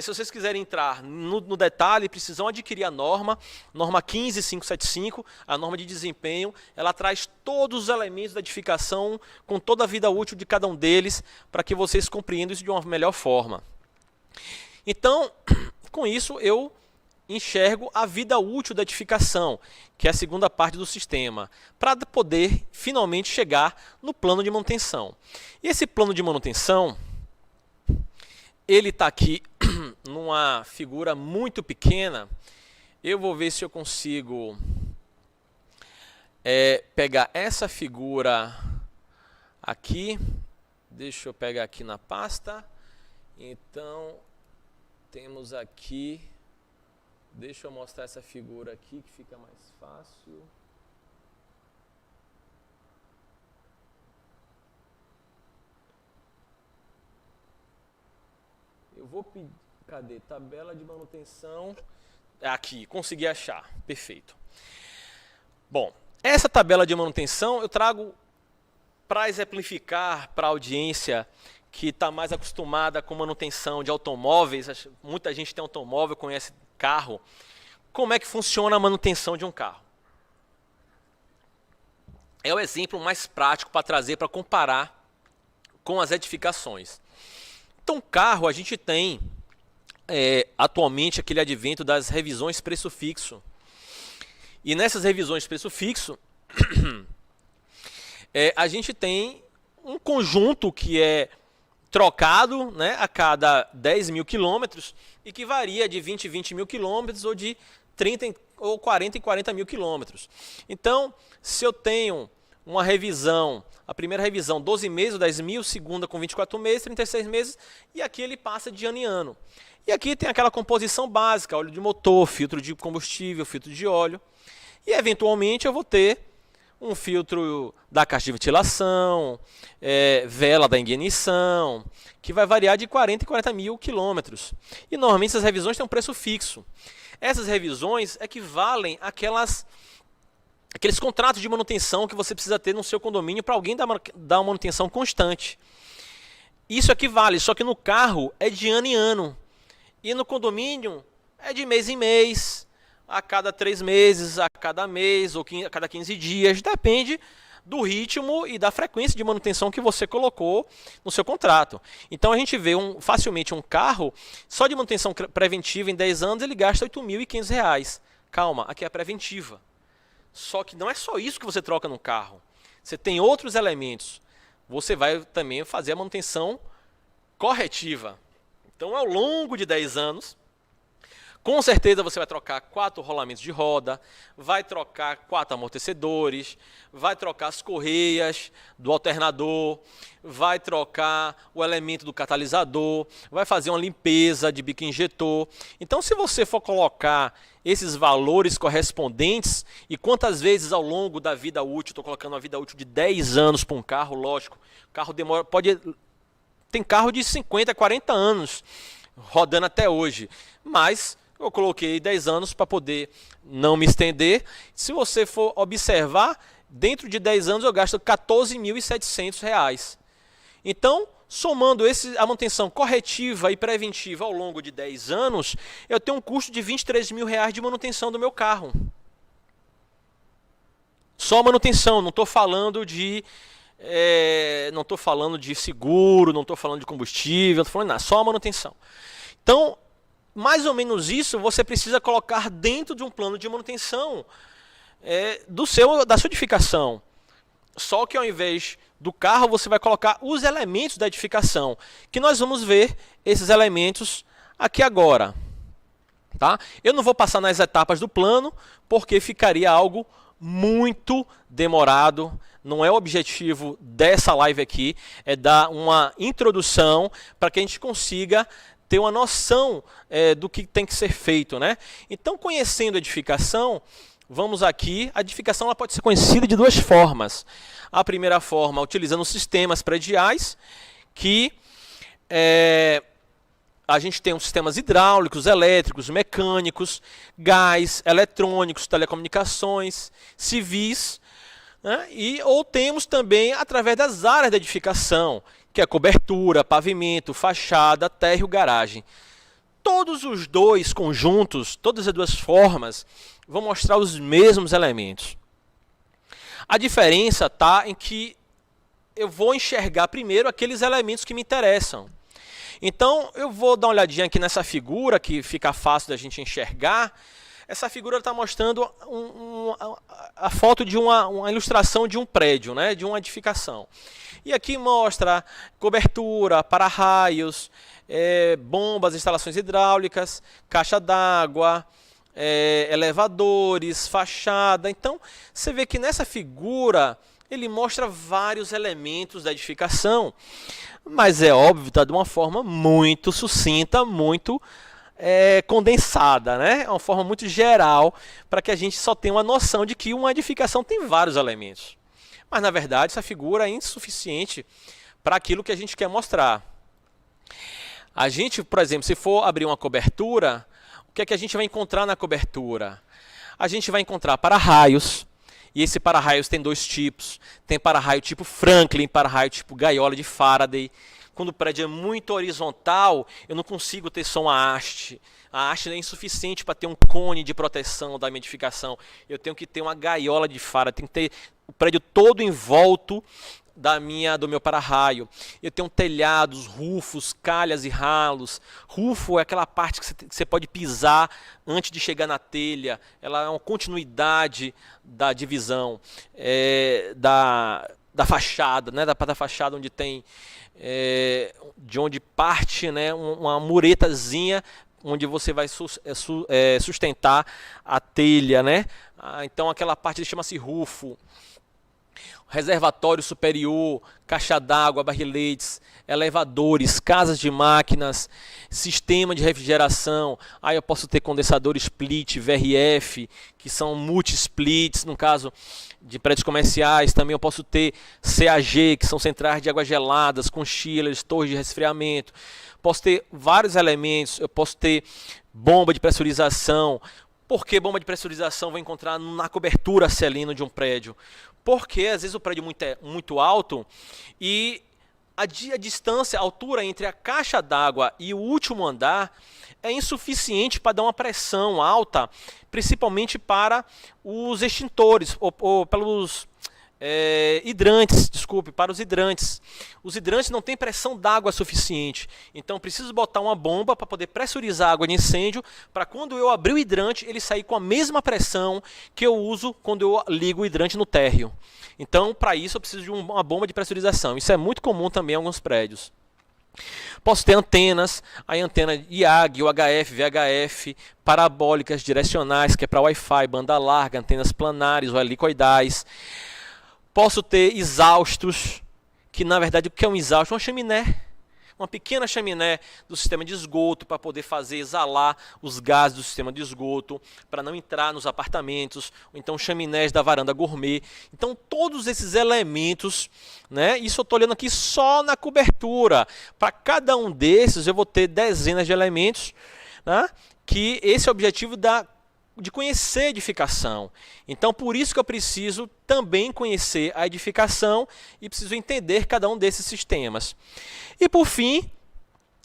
Se vocês quiserem entrar no detalhe, precisam adquirir a norma 15575, a norma de desempenho. Ela traz todos os elementos da edificação, com toda a vida útil de cada um deles, para que vocês compreendam isso de uma melhor forma. Então, com isso, eu enxergo a vida útil da edificação, que é a segunda parte do sistema, para poder, finalmente, chegar no plano de manutenção. E esse plano de manutenção, ele está aqui numa figura muito pequena. Eu vou ver se eu consigo pegar essa figura aqui. Deixa eu pegar aqui na pasta. Então, temos aqui... Deixa eu mostrar essa figura aqui, que fica mais fácil. Eu vou pedir... Cadê? Tabela de manutenção. Aqui, consegui achar. Perfeito. Bom, essa tabela de manutenção eu trago para exemplificar para a audiência que está mais acostumada com manutenção de automóveis. Muita gente tem automóvel, conhece carro. Como é que funciona a manutenção de um carro? É o exemplo mais prático para trazer, para comparar com as edificações. Então, carro, a gente tem atualmente aquele advento das revisões preço fixo. E nessas revisões preço fixo, a gente tem um conjunto que é trocado, né, a cada 10 mil quilômetros e que varia de 20 em 20 mil quilômetros ou de 30 ou 40 em 40 mil quilômetros. Então, se eu tenho uma revisão, a primeira revisão 12 meses, 10 mil, segunda com 24 meses, 36 meses, e aqui ele passa de ano em ano. E aqui tem aquela composição básica, óleo de motor, filtro de combustível, filtro de óleo. E eventualmente eu vou ter um filtro da caixa de ventilação, vela da ignição, que vai variar de 40 em 40 mil quilômetros. E normalmente essas revisões têm um preço fixo. Essas revisões equivalem àqueles contratos de manutenção que você precisa ter no seu condomínio para alguém dar uma manutenção constante. Isso equivale, só que no carro é de ano em ano. E no condomínio é de mês em mês, a cada 3 meses, a cada mês ou a cada 15 dias. Depende do ritmo e da frequência de manutenção que você colocou no seu contrato. Então a gente vê facilmente um carro, só de manutenção preventiva em 10 anos ele gasta R$ 8.500. Calma, aqui é a preventiva. Só que não é só isso que você troca no carro. Você tem outros elementos. Você vai também fazer a manutenção corretiva. Então, ao longo de 10 anos, com certeza você vai trocar 4 rolamentos de roda, vai trocar 4 amortecedores, vai trocar as correias do alternador, vai trocar o elemento do catalisador, vai fazer uma limpeza de bico injetor. Então, se você for colocar esses valores correspondentes e quantas vezes ao longo da vida útil, estou colocando uma vida útil de 10 anos para um carro, lógico, o carro demora, tem carro de 50, 40 anos rodando até hoje, mas eu coloquei 10 anos para poder não me estender. Se você for observar, dentro de 10 anos eu gasto R$ 14.700. Então, somando a manutenção corretiva e preventiva ao longo de 10 anos, eu tenho um custo de R$ 23.000 de manutenção do meu carro. Só manutenção, não estou falando de seguro, não estou falando de combustível, não estou falando nada, só a manutenção. Então, mais ou menos isso você precisa colocar dentro de um plano de manutenção da sua edificação. Só que ao invés do carro, você vai colocar os elementos da edificação, que nós vamos ver esses elementos aqui agora. Tá? Eu não vou passar nas etapas do plano, porque ficaria algo muito demorado. Não é o objetivo dessa live aqui, é dar uma introdução para que a gente consiga ter uma noção do que tem que ser feito, né? Então, conhecendo a edificação, vamos aqui. A edificação ela pode ser conhecida de duas formas. A primeira forma, utilizando sistemas prediais, que a gente tem os sistemas hidráulicos, elétricos, mecânicos, gás, eletrônicos, telecomunicações, civis, né? Ou temos também através das áreas da edificação, que é cobertura, pavimento, fachada, térreo, garagem. Todos os dois conjuntos, todas as duas formas, vão mostrar os mesmos elementos. A diferença está em que eu vou enxergar primeiro aqueles elementos que me interessam. Então, eu vou dar uma olhadinha aqui nessa figura, que fica fácil da gente enxergar. Essa figura está mostrando a foto de uma ilustração de um prédio, né, de uma edificação. E aqui mostra cobertura, para-raios, bombas, instalações hidráulicas, caixa d'água, elevadores, fachada. Então, você vê que nessa figura ele mostra vários elementos da edificação, mas é óbvio, está de uma forma muito sucinta, muito condensada, né? É uma forma muito geral, para que a gente só tenha uma noção de que uma edificação tem vários elementos. Mas, na verdade, essa figura é insuficiente para aquilo que a gente quer mostrar. A gente, por exemplo, se for abrir uma cobertura, o que é que a gente vai encontrar na cobertura? A gente vai encontrar para-raios, e esse para-raios tem dois tipos. Tem para-raio tipo Franklin, para-raio tipo gaiola de Faraday. Quando o prédio é muito horizontal, eu não consigo ter só uma haste. A haste é insuficiente para ter um cone de proteção da minha edificação. Eu tenho que ter uma gaiola de Faraday, tenho que ter o prédio todo envolto do meu para-raio. Eu tenho telhados, rufos, calhas e ralos. Rufo é aquela parte que você pode pisar antes de chegar na telha. Ela é uma continuidade da divisão da fachada, né? Da fachada onde tem de onde parte, né, uma muretazinha onde você vai sustentar a telha, né? Então aquela parte chama-se rufo. Reservatório superior, caixa d'água, barriletes, elevadores, casas de máquinas, sistema de refrigeração. Aí eu posso ter condensador split, VRF, que são multi-splits, no caso de prédios comerciais. Também eu posso ter CAG, que são centrais de águas geladas, com chillers, torres de resfriamento. Posso ter vários elementos, eu posso ter bomba de pressurização. Por que bomba de pressurização vou encontrar na cobertura selino de um prédio? Porque às vezes o prédio é muito alto e a distância, a altura entre a caixa d'água e o último andar é insuficiente para dar uma pressão alta, principalmente para os extintores, ou pelos hidrantes, desculpe, para os hidrantes. Os hidrantes não têm pressão d'água suficiente, então eu preciso botar uma bomba para poder pressurizar a água de incêndio, para quando eu abrir o hidrante, ele sair com a mesma pressão que eu uso quando eu ligo o hidrante no térreo. Então, para isso, eu preciso de uma bomba de pressurização. Isso é muito comum também em alguns prédios. Posso ter antenas, a antena IAG, UHF, VHF, parabólicas direcionais, que é para Wi-Fi, banda larga, antenas planares ou helicoidais. Posso ter exaustos, que na verdade o que é um exausto? Uma chaminé, uma pequena chaminé do sistema de esgoto para poder fazer exalar os gases do sistema de esgoto, para não entrar nos apartamentos, ou então chaminés da varanda gourmet. Então todos esses elementos, né, isso eu estou olhando aqui só na cobertura. Para cada um desses eu vou ter dezenas de elementos, né, que esse é o objetivo de conhecer a edificação. Então, por isso que eu preciso também conhecer a edificação e preciso entender cada um desses sistemas. E, por fim,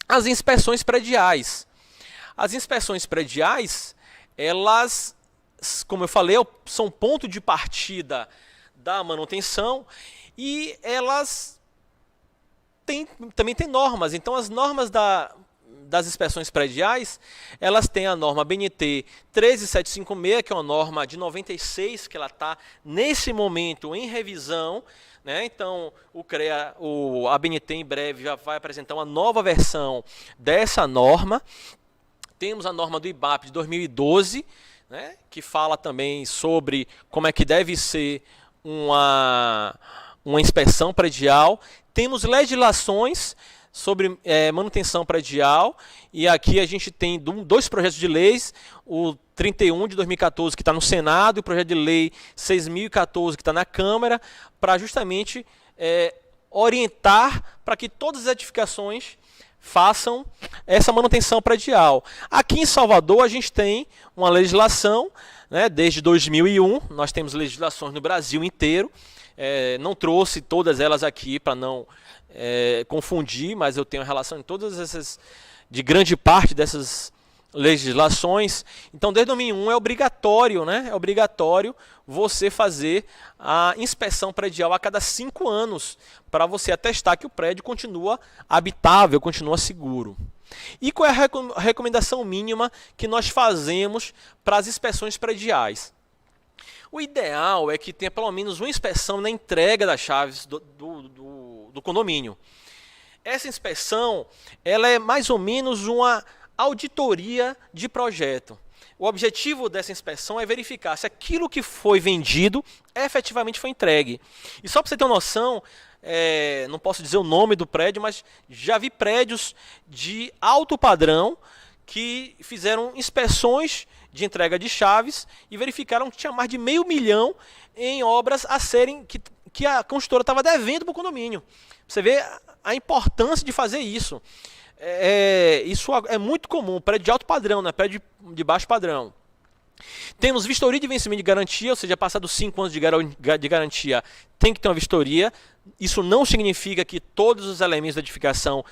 as inspeções prediais. As inspeções prediais, elas, como eu falei, são ponto de partida da manutenção e elas também têm normas. Então, as normas das inspeções prediais, elas têm a norma BNT 13756, que é uma norma de 96, que ela está nesse momento em revisão, né? Então a BNT em breve já vai apresentar uma nova versão dessa norma. Temos a norma do IBAP de 2012, né? Que fala também sobre como é que deve ser uma inspeção predial. Temos legislações sobre manutenção predial, e aqui a gente tem dois projetos de leis, o 31 de 2014 que está no Senado e o projeto de lei 6.014 que está na Câmara, para justamente orientar para que todas as edificações façam essa manutenção predial. Aqui em Salvador a gente tem uma legislação, né, desde 2001, nós temos legislações no Brasil inteiro, não trouxe todas elas aqui para não confundir, mas eu tenho relação em todas essas, de grande parte dessas legislações. Então, desde 2001 é obrigatório, né? É obrigatório você fazer a inspeção predial a cada 5 anos, para você atestar que o prédio continua habitável, continua seguro. E qual é a recomendação mínima que nós fazemos para as inspeções prediais? O ideal é que tenha pelo menos uma inspeção na entrega das chaves do condomínio. Essa inspeção, ela é mais ou menos uma auditoria de projeto. O objetivo dessa inspeção é verificar se aquilo que foi vendido efetivamente foi entregue. E só para você ter uma noção, não posso dizer o nome do prédio, mas já vi prédios de alto padrão que fizeram inspeções de entrega de chaves e verificaram que tinha mais de R$500 mil em obras a serem que a construtora estava devendo para o condomínio. Você vê a importância de fazer isso. Isso é muito comum, prédio de alto padrão, né? Prédio de baixo padrão. Temos vistoria de vencimento de garantia, ou seja, passados 5 anos de garantia, tem que ter uma vistoria. Isso não significa que todos os elementos da edificação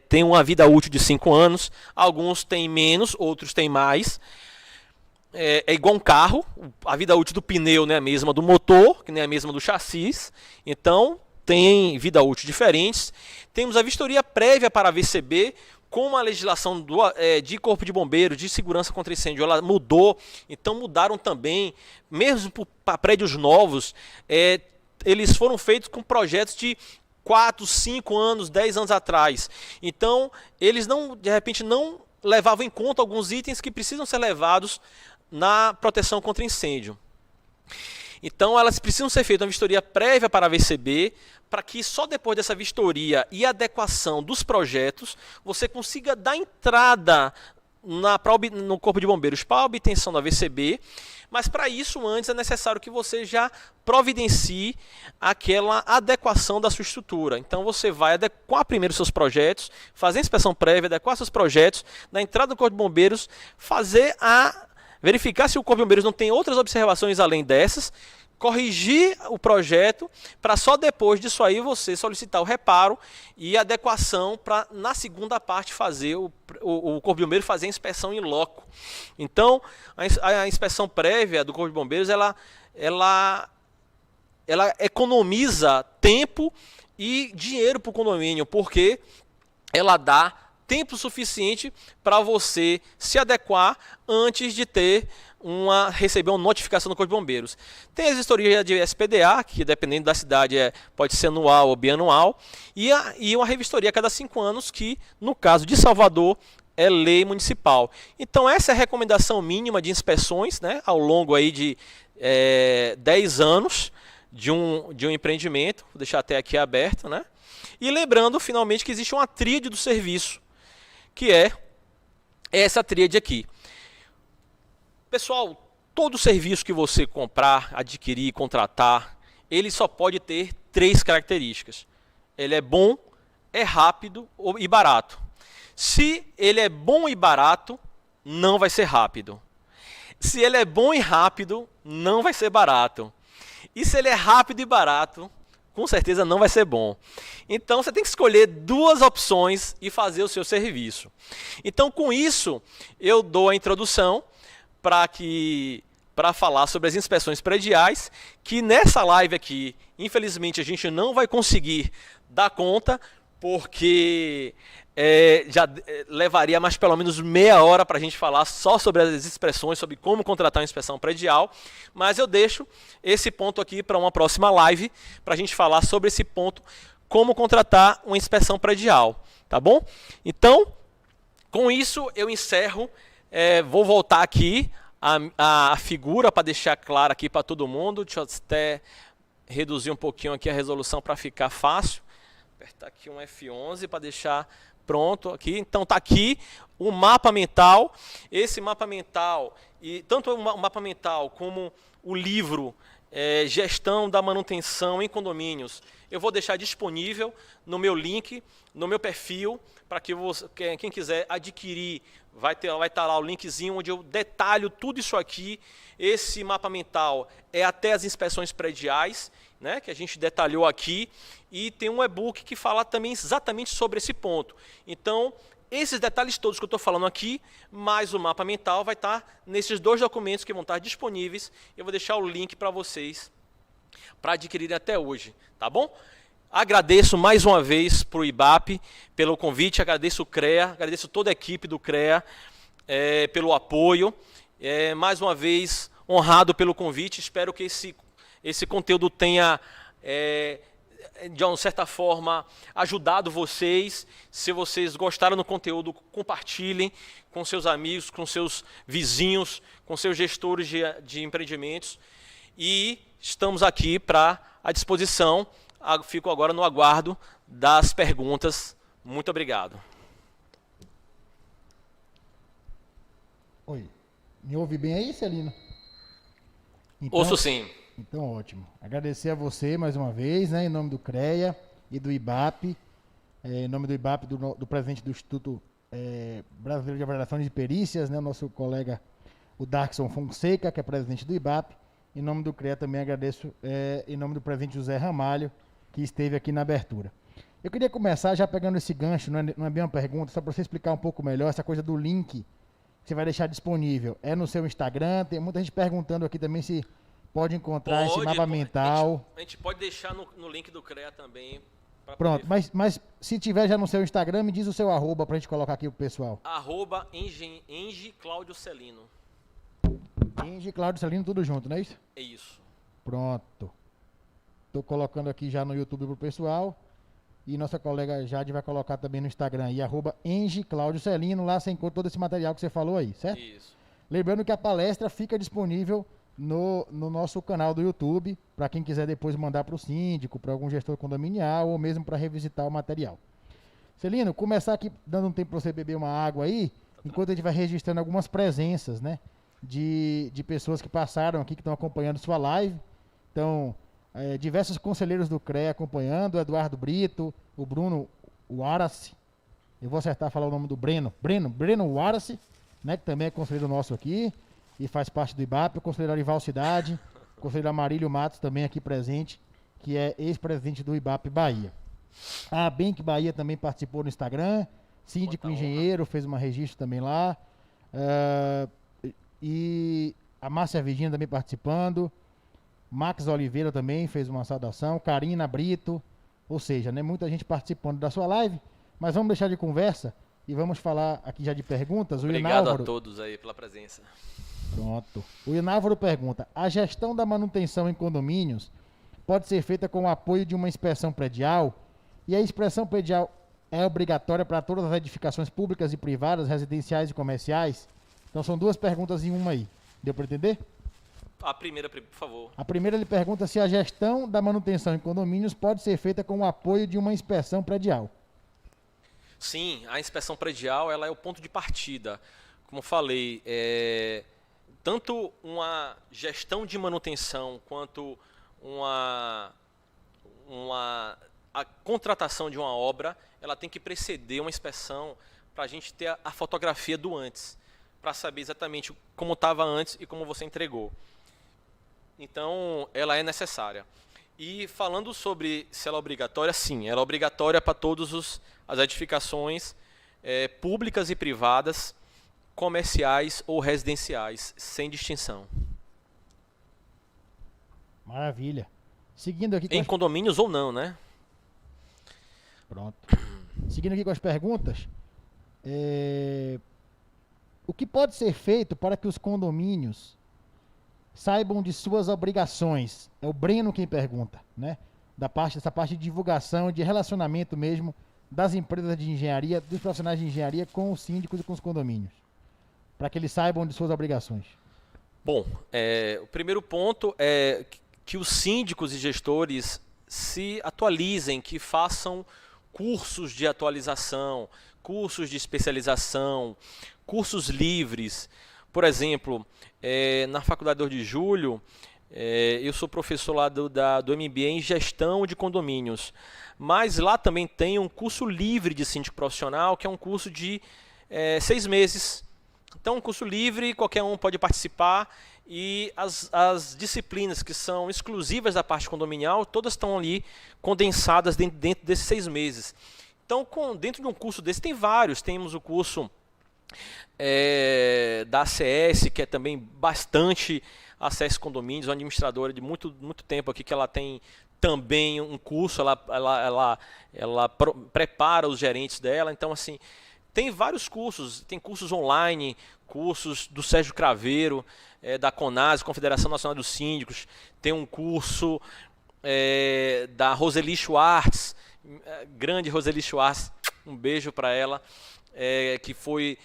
têm uma vida útil de 5 anos. Alguns têm menos, outros têm mais. É igual um carro, a vida útil do pneu não é a mesma do motor, que nem é a mesma do chassis. Então, tem vida útil diferentes. Temos a vistoria prévia para a VCB, como a legislação de Corpo de Bombeiros, de segurança contra incêndio, ela mudou, então mudaram também, mesmo para prédios novos, eles foram feitos com projetos de 4, 5 anos, 10 anos atrás. Então, eles de repente não levavam em conta alguns itens que precisam ser levados na proteção contra incêndio. Então, elas precisam ser feitas uma vistoria prévia para a VCB, para que só depois dessa vistoria e adequação dos projetos, você consiga dar entrada no Corpo de Bombeiros para a obtenção da VCB, mas para isso antes é necessário que você já providencie aquela adequação da sua estrutura. Então você vai adequar primeiro seus projetos, fazer a inspeção prévia, adequar seus projetos, na entrada do Corpo de Bombeiros, verificar se o Corpo de Bombeiros não tem outras observações além dessas, corrigir o projeto, para só depois disso aí você solicitar o reparo e adequação para, na segunda parte, fazer o Corpo de Bombeiros fazer a inspeção em loco. Então, a inspeção prévia do Corpo de Bombeiros, ela economiza tempo e dinheiro para o condomínio, porque ela dá tempo suficiente para você se adequar antes de receber uma notificação do Corpo de Bombeiros. Tem as vistorias de SPDA, que dependendo da cidade pode ser anual ou bianual, e uma revistoria a cada 5 anos, que no caso de Salvador é lei municipal. Então essa é a recomendação mínima de inspeções, né, ao longo aí de 10 anos de um empreendimento. Vou deixar até aqui aberto, né? E lembrando finalmente que existe uma tríade do serviço, que é essa tríade aqui. Pessoal, todo serviço que você comprar, adquirir, contratar, ele só pode ter 3 características. Ele é bom, é rápido e barato. Se ele é bom e barato, não vai ser rápido. Se ele é bom e rápido, não vai ser barato. E se ele é rápido e barato, com certeza não vai ser bom. Então você tem que escolher 2 opções e fazer o seu serviço. Então com isso eu dou a introdução para falar sobre as inspeções prediais, que nessa live aqui, infelizmente a gente não vai conseguir dar conta, porque levaria mais pelo menos meia hora para a gente falar só sobre as expressões, sobre como contratar uma inspeção predial, mas eu deixo esse ponto aqui para uma próxima live, para a gente falar sobre esse ponto, como contratar uma inspeção predial, tá bom? Então, com isso eu encerro, vou voltar aqui a figura para deixar clara aqui para todo mundo, deixa eu até reduzir um pouquinho aqui a resolução para ficar fácil, apertar aqui um F11 para deixar pronto aqui. Então está aqui o mapa mental. Esse mapa mental, e tanto o mapa mental como o livro Gestão da Manutenção em Condomínios, eu vou deixar disponível no meu link, no meu perfil, para que quem quiser adquirir, vai estar lá o linkzinho onde eu detalho tudo isso aqui. Esse mapa mental é até as inspeções prediais, né, que a gente detalhou aqui, e tem um e-book que fala também exatamente sobre esse ponto. Então, esses detalhes todos que eu estou falando aqui, mais o mapa mental, vai estar nesses 2 documentos que vão estar disponíveis. Eu vou deixar o link para vocês, para adquirirem até hoje, tá bom? Agradeço mais uma vez para o IBAP pelo convite, agradeço o CREA, agradeço toda a equipe do CREA pelo apoio. Mais uma vez, honrado pelo convite, espero que esse conteúdo tenha, de uma certa forma, ajudado vocês. Se vocês gostaram do conteúdo, compartilhem com seus amigos, com seus vizinhos, com seus gestores de empreendimentos. E estamos aqui à disposição. Fico agora no aguardo das perguntas. Muito obrigado. Oi, me ouve bem aí, Celino? Então, ouço sim. Então, ótimo. Agradecer a você mais uma vez, né, em nome do CREA e do IBAP, em nome do IBAP, do presidente do Instituto Brasileiro de Avaliação de Perícias, né, o nosso colega, o Darkson Fonseca, que é presidente do IBAP. Em nome do CREA também agradeço, em nome do presidente José Ramalho, que esteve aqui na abertura. Eu queria começar já pegando esse gancho, não é bem uma pergunta, só para você explicar um pouco melhor essa coisa do link que você vai deixar disponível. É no seu Instagram, tem muita gente perguntando aqui também se pode encontrar esse mapa mental. A gente pode deixar no link do CREA também. Pronto, mas se tiver já no seu Instagram, me diz o seu arroba para a gente colocar aqui pro pessoal. Arroba Engie Cláudio Celino. Engie Cláudio Celino, tudo junto, não é isso? É isso. Pronto. Estou colocando aqui já no YouTube pro pessoal. E nossa colega Jade vai colocar também no Instagram aí, @Engie Cláudio Celino. Lá você encontra todo esse material que você falou aí, certo? Isso. Lembrando que a palestra fica disponível no nosso canal do YouTube, para quem quiser depois mandar para o síndico, para algum gestor condominial, ou mesmo para revisitar o material. Celino, começar aqui dando um tempo para você beber uma água aí, enquanto a gente vai registrando algumas presenças, né, de pessoas que passaram aqui, que estão acompanhando sua live. Então, diversos conselheiros do CREA acompanhando, o Eduardo Brito, o Bruno Wallace, eu vou acertar falar o nome do Breno Wallace, né, que também é conselheiro nosso aqui, e faz parte do IBAP, o conselheiro Arival Cidade, o conselheiro Amarílio Matos também aqui presente, que é ex-presidente do IBAP Bahia. A Bank Bahia também participou no Instagram, síndico engenheiro, fez um registro também lá, e a Márcia Virginia também participando, Max Oliveira também fez uma saudação, Karina Brito, ou seja, né, muita gente participando da sua live, mas vamos deixar de conversa e vamos falar aqui já de perguntas. Obrigado a todos aí pela presença. Pronto. O Inálvaro pergunta: a gestão da manutenção em condomínios pode ser feita com o apoio de uma inspeção predial? E a inspeção predial é obrigatória para todas as edificações públicas e privadas, residenciais e comerciais? Então são duas perguntas em uma aí. Deu para entender? A primeira, por favor. A primeira ele pergunta se a gestão da manutenção em condomínios pode ser feita com o apoio de uma inspeção predial. Sim, a inspeção predial ela é o ponto de partida. Como falei, tanto uma gestão de manutenção quanto a contratação de uma obra, ela tem que preceder uma inspeção para a gente ter a fotografia do antes, para saber exatamente como estava antes e como você entregou. Então, ela é necessária. E falando sobre se ela é obrigatória, sim, ela é obrigatória para todas as edificações públicas e privadas, comerciais ou residenciais, sem distinção. Maravilha. Seguindo aqui... Em condomínios ou não, né? Pronto. seguindo aqui com as perguntas, o que pode ser feito para que os condomínios saibam de suas obrigações? É o Breno quem pergunta, né? Dessa parte de divulgação, de relacionamento mesmo das empresas de engenharia, dos profissionais de engenharia com os síndicos e com os condomínios, para que eles saibam de suas obrigações. Bom, o primeiro ponto é que os síndicos e gestores se atualizem, que façam cursos de atualização, cursos de especialização, cursos livres. Por exemplo, na Faculdade 2 de Julho, eu sou professor lá do MBA em Gestão de Condomínios, mas lá também tem um curso livre de síndico profissional, que é um curso de 6 meses. Então, um curso livre, qualquer um pode participar, e as disciplinas que são exclusivas da parte condominial, todas estão ali condensadas dentro desses 6 meses. Então, dentro de um curso desse, tem vários. Temos o curso da ACS, que é também bastante ACS Condomínios, uma administradora de muito tempo aqui, que ela tem também um curso, ela prepara os gerentes dela. Então, assim, tem vários cursos, tem cursos online, cursos do Sérgio Craveiro, da CONAS, Confederação Nacional dos Síndicos, tem um curso da Roseli Schwartz, grande Roseli Schwartz, um beijo para ela, que foi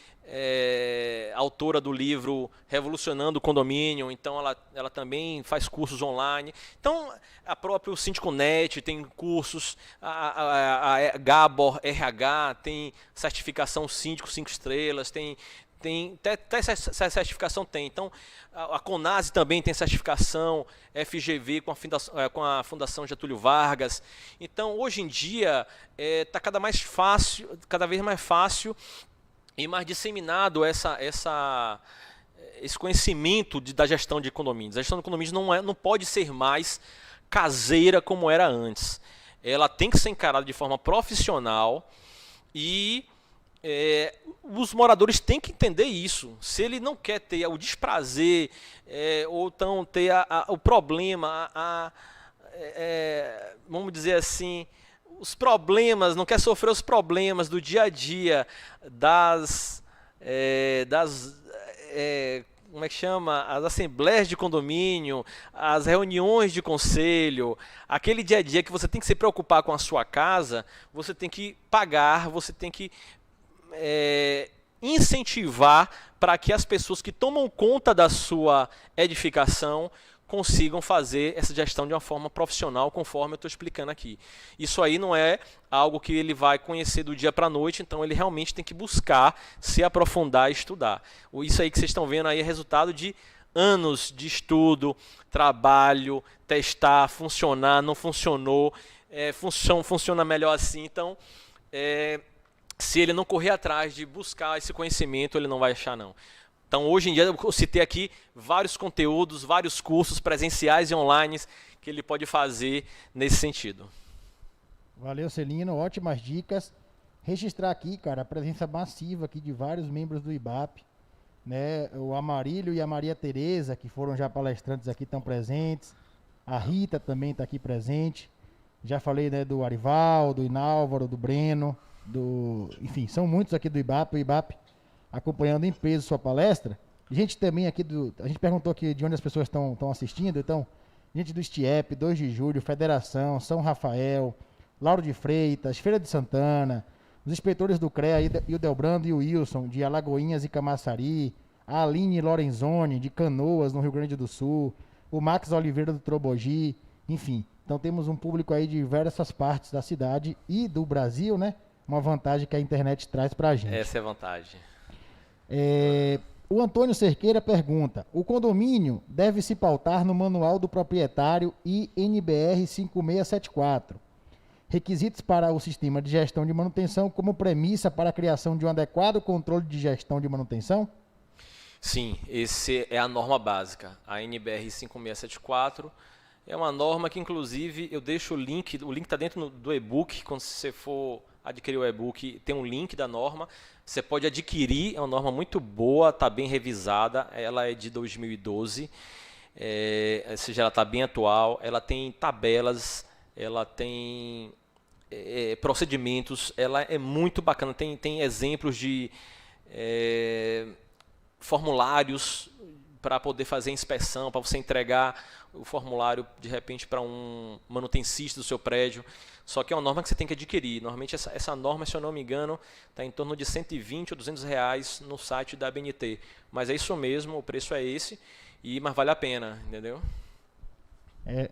autora do livro Revolucionando o Condomínio. Então ela também faz cursos online. Então a própria Síndico.net tem cursos, a Gabor RH tem certificação Síndico 5 estrelas, tem até essa certificação tem. Então a CONASE também tem certificação, FGV com a Fundação Getúlio Vargas. Então hoje em dia está cada vez mais fácil e mais disseminado esse conhecimento da gestão de condomínios. A gestão de condomínios não pode ser mais caseira como era antes. Ela tem que ser encarada de forma profissional e os moradores têm que entender isso. Se ele não quer ter o desprazer ou então ter o problema, vamos dizer assim, os problemas, não quer sofrer os problemas do dia a dia como é que chama? As assembleias de condomínio, as reuniões de conselho, aquele dia a dia que você tem que se preocupar com a sua casa, você tem que pagar, você tem que incentivar para que as pessoas que tomam conta da sua edificação consigam fazer essa gestão de uma forma profissional, conforme eu estou explicando aqui. Isso aí não é algo que ele vai conhecer do dia para a noite, então ele realmente tem que buscar se aprofundar e estudar. Isso aí que vocês estão vendo aí é resultado de anos de estudo, trabalho, testar, funcionar, não funcionou, funciona melhor assim. Então, se ele não correr atrás de buscar esse conhecimento, ele não vai achar não. Então, hoje em dia, eu citei aqui vários conteúdos, vários cursos presenciais e online que ele pode fazer nesse sentido. Valeu, Celino. Ótimas dicas. Registrar aqui, cara, a presença massiva aqui de vários membros do IBAP, né? O Amarílio e a Maria Tereza, que foram já palestrantes aqui, estão presentes. A Rita também está aqui presente. Já falei, né, do Arival, do Inálvaro, do Breno, enfim, são muitos aqui do IBAP. O IBAP acompanhando em peso sua palestra. Gente também aqui a gente perguntou aqui de onde as pessoas estão assistindo. Então, gente do STIEP, 2 de Julho, Federação, São Rafael, Lauro de Freitas, Feira de Santana, os inspetores do CREA, o Delbrando e o Wilson, de Alagoinhas e Camaçari, a Aline Lorenzoni, de Canoas, no Rio Grande do Sul, o Max Oliveira do Trobogi, enfim. Então temos um público aí de diversas partes da cidade e do Brasil, né? Uma vantagem que a internet traz pra gente. Essa é a vantagem. O Antônio Cerqueira pergunta: o condomínio deve se pautar no Manual do Proprietário e NBR 5674, requisitos para o sistema de gestão de manutenção como premissa para a criação de um adequado controle de gestão de manutenção? Sim, essa é a norma básica. A NBR 5674 é uma norma que, inclusive, eu deixo o link está dentro do e-book. Quando você for adquirir o e-book, tem um link da norma. Você pode adquirir, é uma norma muito boa, está bem revisada, ela é de 2012, ou seja, ela está bem atual, ela tem tabelas, ela tem procedimentos, ela é muito bacana. Tem exemplos de formulários para poder fazer inspeção, para você entregar o formulário de repente para um manutencista do seu prédio. Só que é uma norma que você tem que adquirir. Normalmente essa norma, se eu não me engano, está em torno de 120 ou 200 reais no site da ABNT. Mas é isso mesmo, o preço é esse, mas vale a pena, entendeu?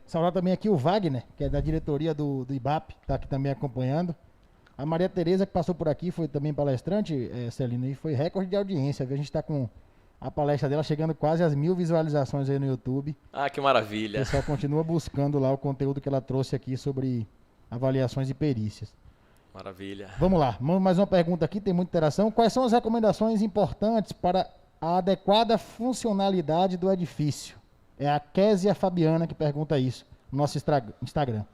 Saudar também aqui o Wagner, que é da diretoria do IBAP, está aqui também acompanhando. A Maria Tereza, que passou por aqui, foi também palestrante, Celina, e foi recorde de audiência. A gente está com a palestra dela chegando quase às 1000 visualizações aí no YouTube. Ah, que maravilha. O pessoal continua buscando lá o conteúdo que ela trouxe aqui sobre avaliações e perícias. Maravilha. Vamos lá, mais uma pergunta aqui, tem muita interação. Quais são as recomendações importantes para a adequada funcionalidade do edifício? É a Késia Fabiana que pergunta isso no nosso Instagram.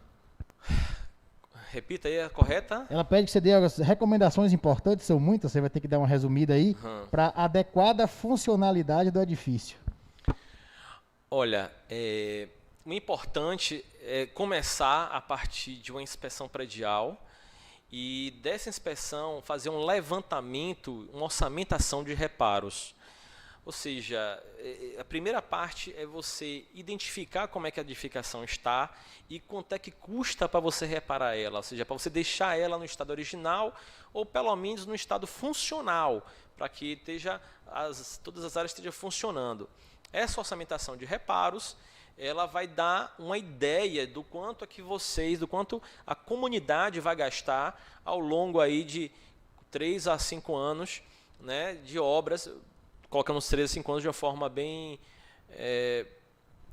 Repita aí, a correta? Ela pede que você dê as recomendações importantes, são muitas, você vai ter que dar uma resumida aí, para a adequada funcionalidade do edifício. Olha, o importante é começar a partir de uma inspeção predial e dessa inspeção fazer um levantamento, uma orçamentação de reparos. Ou seja, a primeira parte é você identificar como é que a edificação está e quanto é que custa para você reparar ela, ou seja, para você deixar ela no estado original ou pelo menos no estado funcional, para que todas as áreas estejam funcionando. Essa orçamentação de reparos, ela vai dar uma ideia do quanto do quanto a comunidade vai gastar ao longo aí de 3 a 5 anos, né, de obras. Colocamos 3 a 5 anos de uma forma bem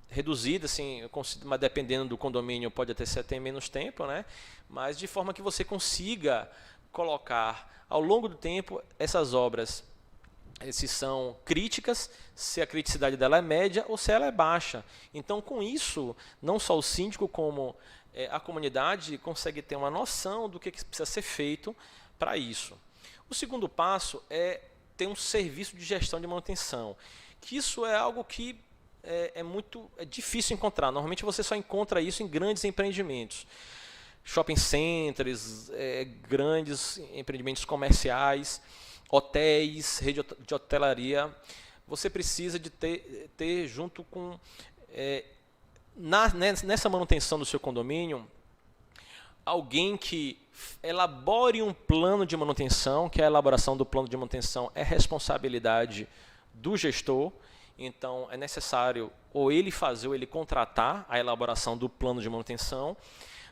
reduzida, assim, mas dependendo do condomínio pode até ser menos tempo, né? Mas de forma que você consiga colocar ao longo do tempo essas obras, se são críticas, se a criticidade dela é média ou se ela é baixa. Então, com isso, não só o síndico como a comunidade consegue ter uma noção do que precisa ser feito para isso. O segundo passo é ter um serviço de gestão de manutenção, que isso é algo que é difícil encontrar. Normalmente você só encontra isso em grandes empreendimentos, shopping centers, grandes empreendimentos comerciais, hotéis, rede de hotelaria. Você precisa de ter junto com nessa manutenção do seu condomínio alguém que elabore um plano de manutenção, que a elaboração do plano de manutenção é responsabilidade do gestor. Então, é necessário ou ele fazer ou ele contratar a elaboração do plano de manutenção,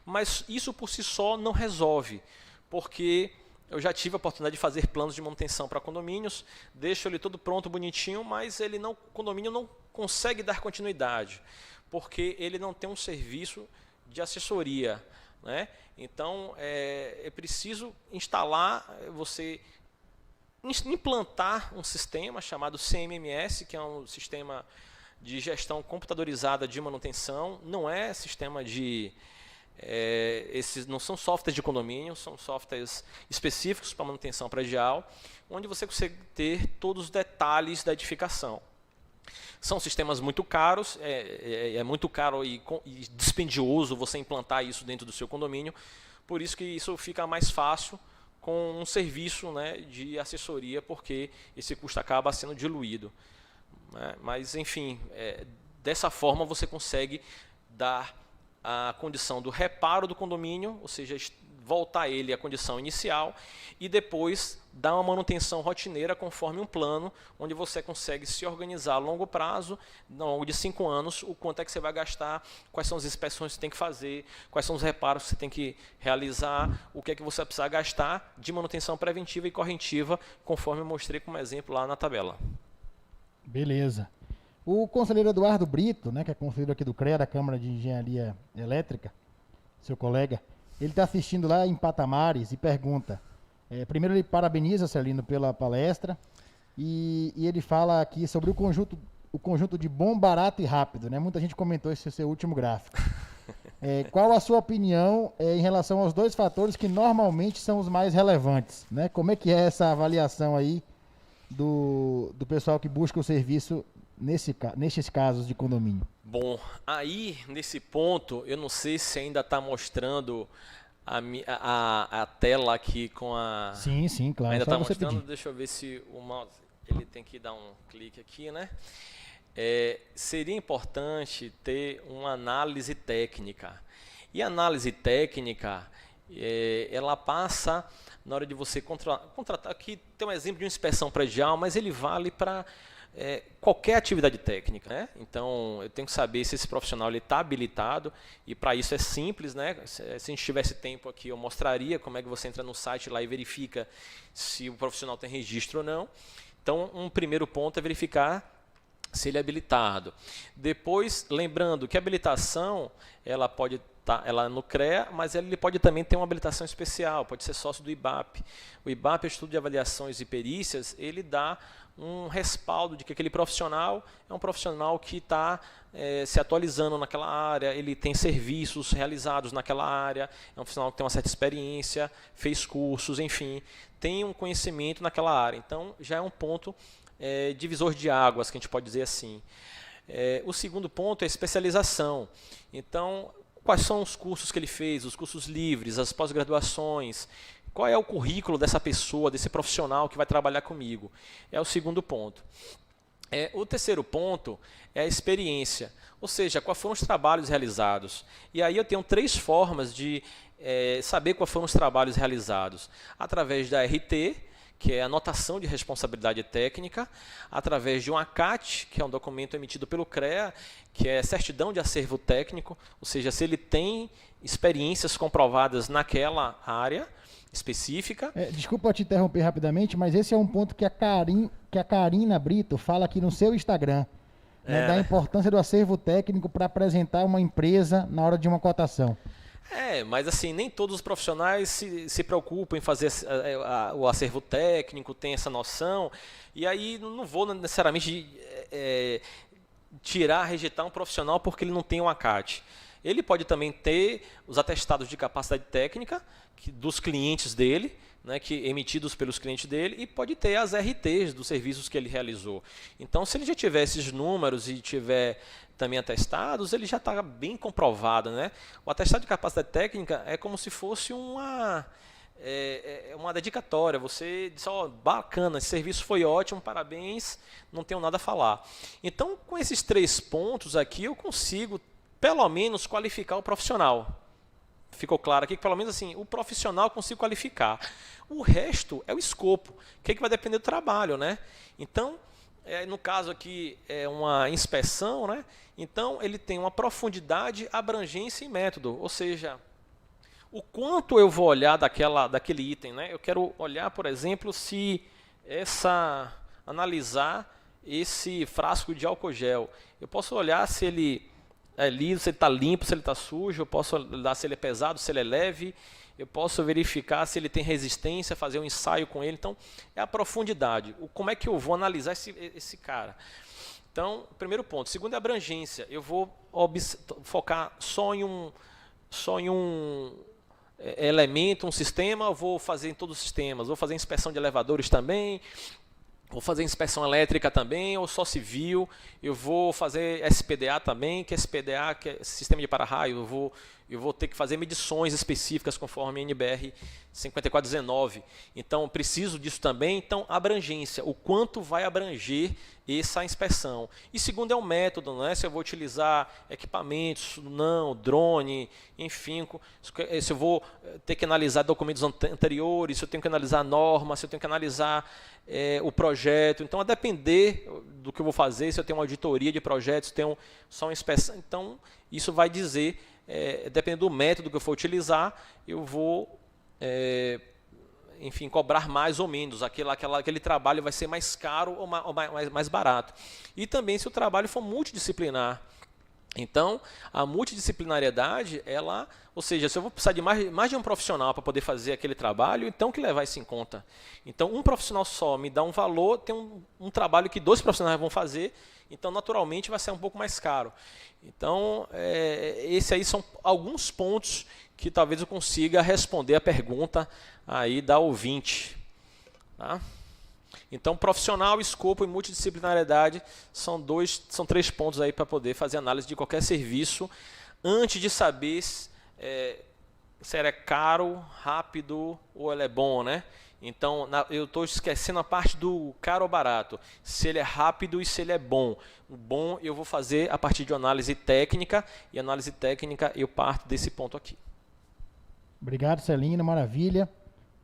mas isso por si só não resolve, porque eu já tive a oportunidade de fazer planos de manutenção para condomínios, deixo ele todo pronto, bonitinho, mas o condomínio não consegue dar continuidade, porque ele não tem um serviço de assessoria, né? Então, é preciso implantar um sistema chamado CMMS, que é um sistema de gestão computadorizada de manutenção. Não é sistema esses não são softwares de condomínio, são softwares específicos para manutenção predial, onde você consegue ter todos os detalhes da edificação. São sistemas muito caros, é muito caro e dispendioso você implantar isso dentro do seu condomínio, por isso que isso fica mais fácil com um serviço, né, de assessoria, porque esse custo acaba sendo diluído, né? Mas, enfim, dessa forma você consegue dar a condição do reparo do condomínio, ou seja, voltar ele à condição inicial e depois dar uma manutenção rotineira conforme um plano, onde você consegue se organizar a longo prazo, ao longo de 5 anos, o quanto é que você vai gastar, quais são as inspeções que você tem que fazer, quais são os reparos que você tem que realizar, o que é que você vai precisar gastar de manutenção preventiva e corretiva, conforme eu mostrei como exemplo lá na tabela. Beleza. O conselheiro Eduardo Brito, né, que é conselheiro aqui do CREA, da Câmara de Engenharia Elétrica, seu colega, ele está assistindo lá em Patamares e pergunta, primeiro ele parabeniza, Celino, pela palestra, e ele fala aqui sobre o conjunto de bom, barato e rápido, né? Muita gente comentou esse seu último gráfico. Qual a sua opinião em relação aos 2 fatores que normalmente são os mais relevantes, né? Como é que é essa avaliação aí do pessoal que busca o serviço nesses casos de condomínio? Bom, aí nesse ponto, eu não sei se ainda está mostrando a tela aqui com a... Sim, claro. Ainda só está você mostrando? pedir. Deixa eu ver se o mouse... Ele tem que dar um clique aqui, né? Seria importante ter uma análise técnica. E a análise técnica, ela passa na hora de você contratar. Aqui tem um exemplo de uma inspeção predial, mas ele vale para qualquer atividade técnica, né? Então, eu tenho que saber se esse profissional está habilitado, e para isso é simples, né? Se a gente tivesse tempo aqui, eu mostraria como é que você entra no site lá e verifica se o profissional tem registro ou não. Então, um primeiro ponto é verificar se ele é habilitado. Depois, lembrando que a habilitação, ela pode estar no CREA, mas ele pode também ter uma habilitação especial, pode ser sócio do IBAP. O IBAP, Estudo de Avaliações e Perícias, ele dá um respaldo de que aquele profissional é um profissional que está se atualizando naquela área, ele tem serviços realizados naquela área, é um profissional que tem uma certa experiência, fez cursos, enfim, tem um conhecimento naquela área. Então, já é um ponto divisor de águas, que a gente pode dizer assim. O segundo ponto é especialização. Então, quais são os cursos que ele fez, os cursos livres, as pós-graduações, qual é o currículo dessa pessoa, desse profissional que vai trabalhar comigo? É o segundo ponto. O terceiro ponto é a experiência, ou seja, quais foram os trabalhos realizados. E aí eu tenho 3 formas de saber quais foram os trabalhos realizados. Através da RT, que é a anotação de responsabilidade técnica, através de um ACAT, que é um documento emitido pelo CREA, que é certidão de acervo técnico, ou seja, se ele tem experiências comprovadas naquela área específica. Desculpa te interromper rapidamente, mas esse é um ponto que a Karina Brito fala aqui no seu Instagram, né, da importância do acervo técnico para apresentar uma empresa na hora de uma cotação. Mas assim, nem todos os profissionais se preocupam em fazer o acervo técnico, tem essa noção, e aí não vou necessariamente rejeitar um profissional porque ele não tem um ACAT. Ele pode também ter os atestados de capacidade técnica dos clientes dele, né, emitidos pelos clientes dele, e pode ter as RTs dos serviços que ele realizou. Então, se ele já tiver esses números e tiver também atestados, ele já está bem comprovado, né? O atestado de capacidade técnica é como se fosse uma dedicatória. Você diz, bacana, esse serviço foi ótimo, parabéns, não tenho nada a falar. Então, com esses 3 pontos aqui, eu consigo, pelo menos, qualificar o profissional. Ficou claro aqui que, pelo menos, assim, o profissional eu consigo qualificar. O resto é o escopo, que vai depender do trabalho, né? Então, no caso aqui, é uma inspeção, né? Então, ele tem uma profundidade, abrangência e método. Ou seja, o quanto eu vou olhar daquele item, né? Eu quero olhar, por exemplo, analisar esse frasco de álcool gel. Eu posso olhar se ele é liso, se ele está limpo, se ele está sujo, eu posso olhar se ele é pesado, se ele é leve, eu posso verificar se ele tem resistência, fazer um ensaio com ele. Então, é a profundidade. Como é que eu vou analisar esse cara? Então, primeiro ponto. Segundo é a abrangência. Eu vou focar só em um elemento, um sistema, eu vou fazer em todos os sistemas. Vou fazer inspeção de elevadores também, vou fazer inspeção elétrica também, ou só civil. Eu vou fazer SPDA também, que SPDA, que é sistema de para-raio. Eu vou ter que fazer medições específicas conforme a NBR 5419. Então, preciso disso também. Então, abrangência, o quanto vai abranger essa inspeção. E segundo é o método, não é? Se eu vou utilizar equipamentos, não, drone, enfim, se eu vou ter que analisar documentos anteriores, se eu tenho que analisar normas, se eu tenho que analisar o projeto. Então, a depender do que eu vou fazer, se eu tenho uma auditoria de projetos, se eu tenho só uma inspeção, então isso vai dizer, dependendo do método que eu for utilizar, eu vou, enfim, cobrar mais ou menos. Aquele trabalho vai ser mais caro ou mais barato. E também se o trabalho for multidisciplinar. Então, a multidisciplinariedade, ou seja, se eu vou precisar de mais de um profissional para poder fazer aquele trabalho, então que levar isso em conta. Então, um profissional só me dá um valor, tem um trabalho que 2 profissionais vão fazer, então, naturalmente, vai ser um pouco mais caro. Então, esses aí são alguns pontos que talvez eu consiga responder a pergunta aí da ouvinte. Tá? Então, profissional, escopo e multidisciplinariedade são 3 pontos aí para poder fazer análise de qualquer serviço antes de saber se ele é caro, rápido ou ele é bom, né? Então, eu estou esquecendo a parte do caro ou barato. Se ele é rápido e se ele é bom. O bom eu vou fazer a partir de análise técnica, e análise técnica eu parto desse ponto aqui. Obrigado, Celino, maravilha.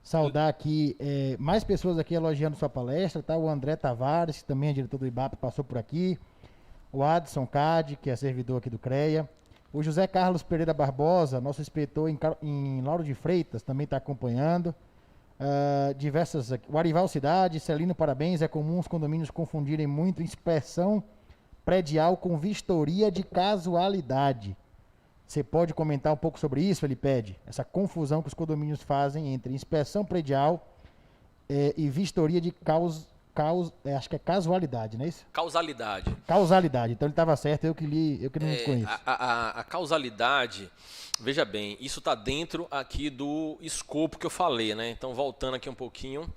Saudar aqui mais pessoas aqui elogiando sua palestra, tá? O André Tavares, que também é diretor do IBAP, passou por aqui. O Adson Cade, que é servidor aqui do CREA. O José Carlos Pereira Barbosa, nosso inspetor em Lauro de Freitas, também está acompanhando. Diversas aqui. O Arival Cidade, Celino, parabéns. É comum os condomínios confundirem muito inspeção predial com vistoria de casualidade. Você pode comentar um pouco sobre isso, ele pede? Essa confusão que os condomínios fazem entre inspeção predial e vistoria de acho que é casualidade, não é isso? Causalidade. Causalidade. Então ele estava certo, eu que não conheço. A causalidade, veja bem, isso está dentro aqui do escopo que eu falei, né? Então, voltando aqui um pouquinho.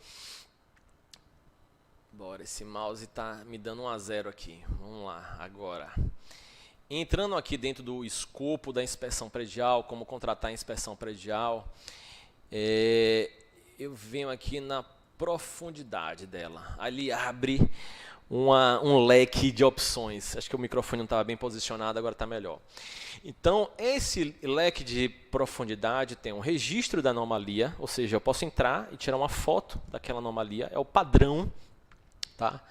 Bora, esse mouse está me dando 1 a 0 aqui. Vamos lá, agora. Entrando aqui dentro do escopo da inspeção predial, como contratar a inspeção predial, eu venho aqui na profundidade dela. Ali abre um leque de opções. Acho que o microfone não estava bem posicionado, agora está melhor. Então, esse leque de profundidade tem um registro da anomalia, ou seja, eu posso entrar e tirar uma foto daquela anomalia, é o padrão, tá?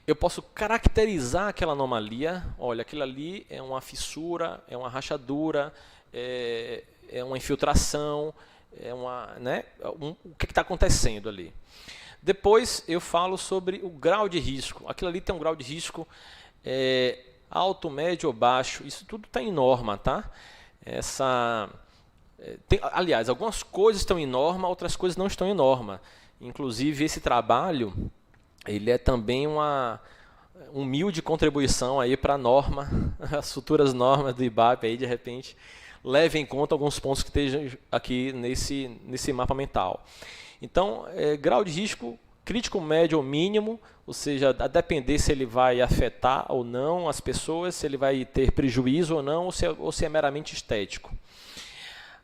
Eu posso caracterizar aquela anomalia. Olha, aquilo ali é uma fissura, é uma rachadura, é uma infiltração, o que está acontecendo ali. Depois eu falo sobre o grau de risco. Aquilo ali tem um grau de risco alto, médio ou baixo. Isso tudo está em norma, tá? Aliás, algumas coisas estão em norma, outras coisas não estão em norma. Inclusive, esse trabalho ele é também uma humilde contribuição aí para a norma, as futuras normas do IBAP, aí, de repente, leve em conta alguns pontos que estejam aqui nesse mapa mental. Então, grau de risco crítico, médio ou mínimo, ou seja, a depender se ele vai afetar ou não as pessoas, se ele vai ter prejuízo ou não, ou se é meramente estético.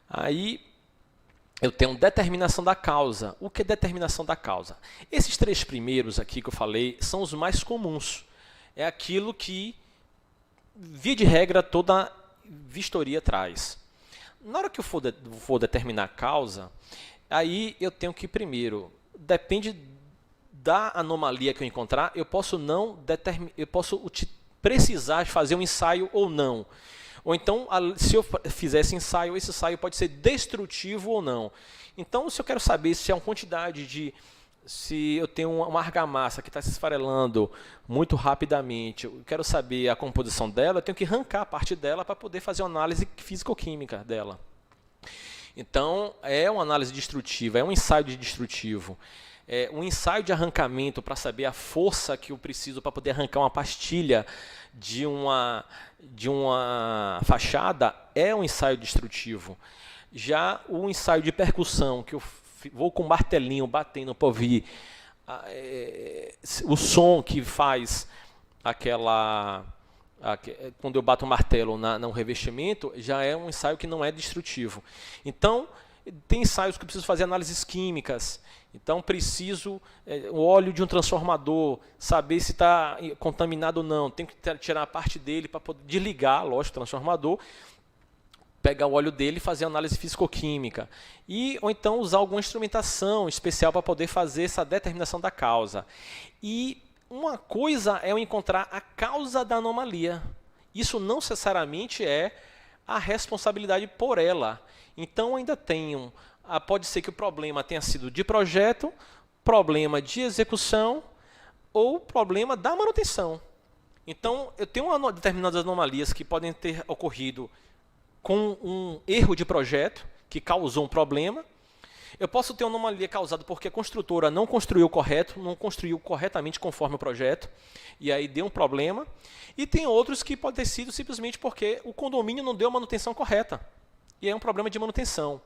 Aí, eu tenho determinação da causa. O que é determinação da causa? Esses 3 primeiros aqui que eu falei são os mais comuns. É aquilo que, via de regra, toda vistoria traz. Na hora que eu for determinar a causa, aí eu tenho que, primeiro, depende da anomalia que eu encontrar, eu posso precisar fazer um ensaio ou não. Ou então, se eu fizer esse ensaio pode ser destrutivo ou não. Então, se eu quero saber se é uma quantidade se eu tenho uma argamassa que está se esfarelando muito rapidamente, eu quero saber a composição dela, eu tenho que arrancar a parte dela para poder fazer uma análise físico-química dela. Então, é uma análise destrutiva, é um ensaio de destrutivo. Um ensaio de arrancamento para saber a força que eu preciso para poder arrancar uma pastilha de uma fachada é um ensaio destrutivo. Já o ensaio de percussão, que eu vou com um martelinho batendo para ouvir o som que faz quando eu bato o martelo no revestimento, já é um ensaio que não é destrutivo. Então, tem ensaios que eu preciso fazer análises químicas. Então, preciso o óleo de um transformador, saber se está contaminado ou não. Tenho que tirar a parte dele para poder desligar, lógico, o transformador, pegar o óleo dele e fazer análise físico-química. Ou então usar alguma instrumentação especial para poder fazer essa determinação da causa. E uma coisa é eu encontrar a causa da anomalia. Isso não necessariamente é a responsabilidade por ela. Então, ainda tenho... Pode ser que o problema tenha sido de projeto, problema de execução ou problema da manutenção. Então, eu tenho determinadas anomalias que podem ter ocorrido com um erro de projeto que causou um problema. Eu posso ter uma anomalia causada porque a construtora não construiu correto, não construiu corretamente conforme o projeto, e aí deu um problema. E tem outros que podem ter sido simplesmente porque o condomínio não deu a manutenção correta. E aí é um problema de manutenção.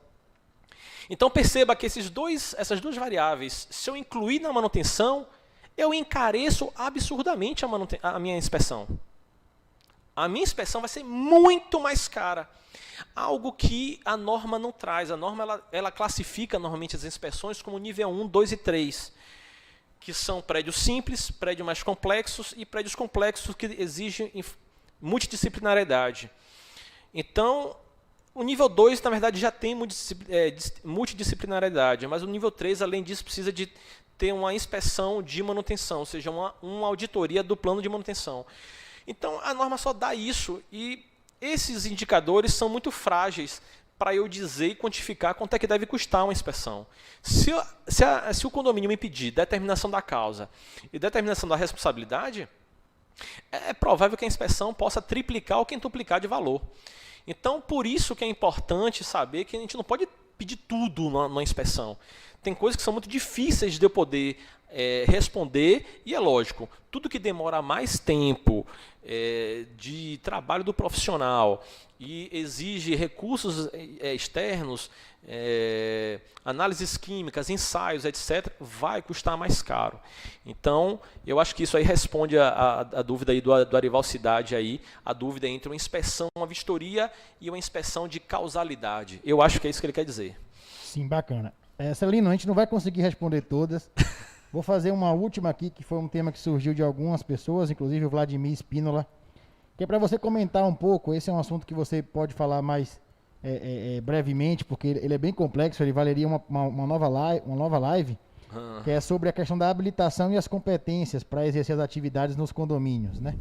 Então, perceba que essas duas variáveis, se eu incluir na manutenção, eu encareço absurdamente a minha inspeção. a minha inspeção vai ser muito mais cara. Algo que a norma não traz. A norma ela classifica normalmente as inspeções como nível 1, 2 e 3, que são prédios simples, prédios mais complexos e prédios complexos que exigem multidisciplinariedade. Então, o nível 2, na verdade, já tem multidisciplinariedade, mas o nível 3, além disso, precisa de ter uma inspeção de manutenção, ou seja, uma auditoria do plano de manutenção. Então, a norma só dá isso, e esses indicadores são muito frágeis para eu dizer e quantificar quanto é que deve custar uma inspeção. Se o condomínio me pedir determinação da causa e determinação da responsabilidade, é provável que a inspeção possa triplicar ou quintuplicar de valor. Então, por isso que é importante saber que a gente não pode pedir tudo na inspeção. Tem coisas que são muito difíceis de eu poder responder, e é lógico, tudo que demora mais tempo de trabalho do profissional e exige recursos externos, análises químicas, ensaios, etc., vai custar mais caro. Então, eu acho que isso aí responde a dúvida aí do Arival Cidade, aí, a dúvida entre uma inspeção, uma vistoria e uma inspeção de causalidade. Eu acho que é isso que ele quer dizer. Sim, bacana. Celino, a gente não vai conseguir responder todas. Vou fazer uma última aqui, que foi um tema que surgiu de algumas pessoas, inclusive o Vladimir Espínola, que é para você comentar um pouco. Esse é um assunto que você pode falar mais brevemente, porque ele é bem complexo, ele valeria uma nova live, que é sobre a questão da habilitação e as competências para exercer as atividades nos condomínios, né?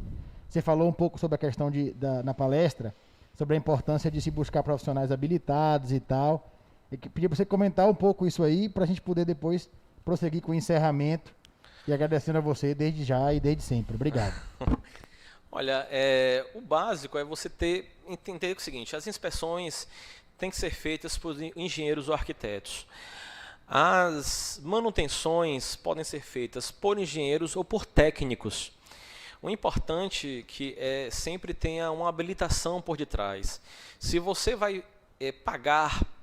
Você falou um pouco sobre a questão na palestra, sobre a importância de se buscar profissionais habilitados e tal. Eu pedi para você comentar um pouco isso aí, para a gente poder depois prosseguir com o encerramento, e agradecendo a você desde já e desde sempre. Obrigado. Olha, o básico é você entender o seguinte: as inspeções têm que ser feitas por engenheiros ou arquitetos. As manutenções podem ser feitas por engenheiros ou por técnicos. O importante é que sempre tenha uma habilitação por detrás. Se você vai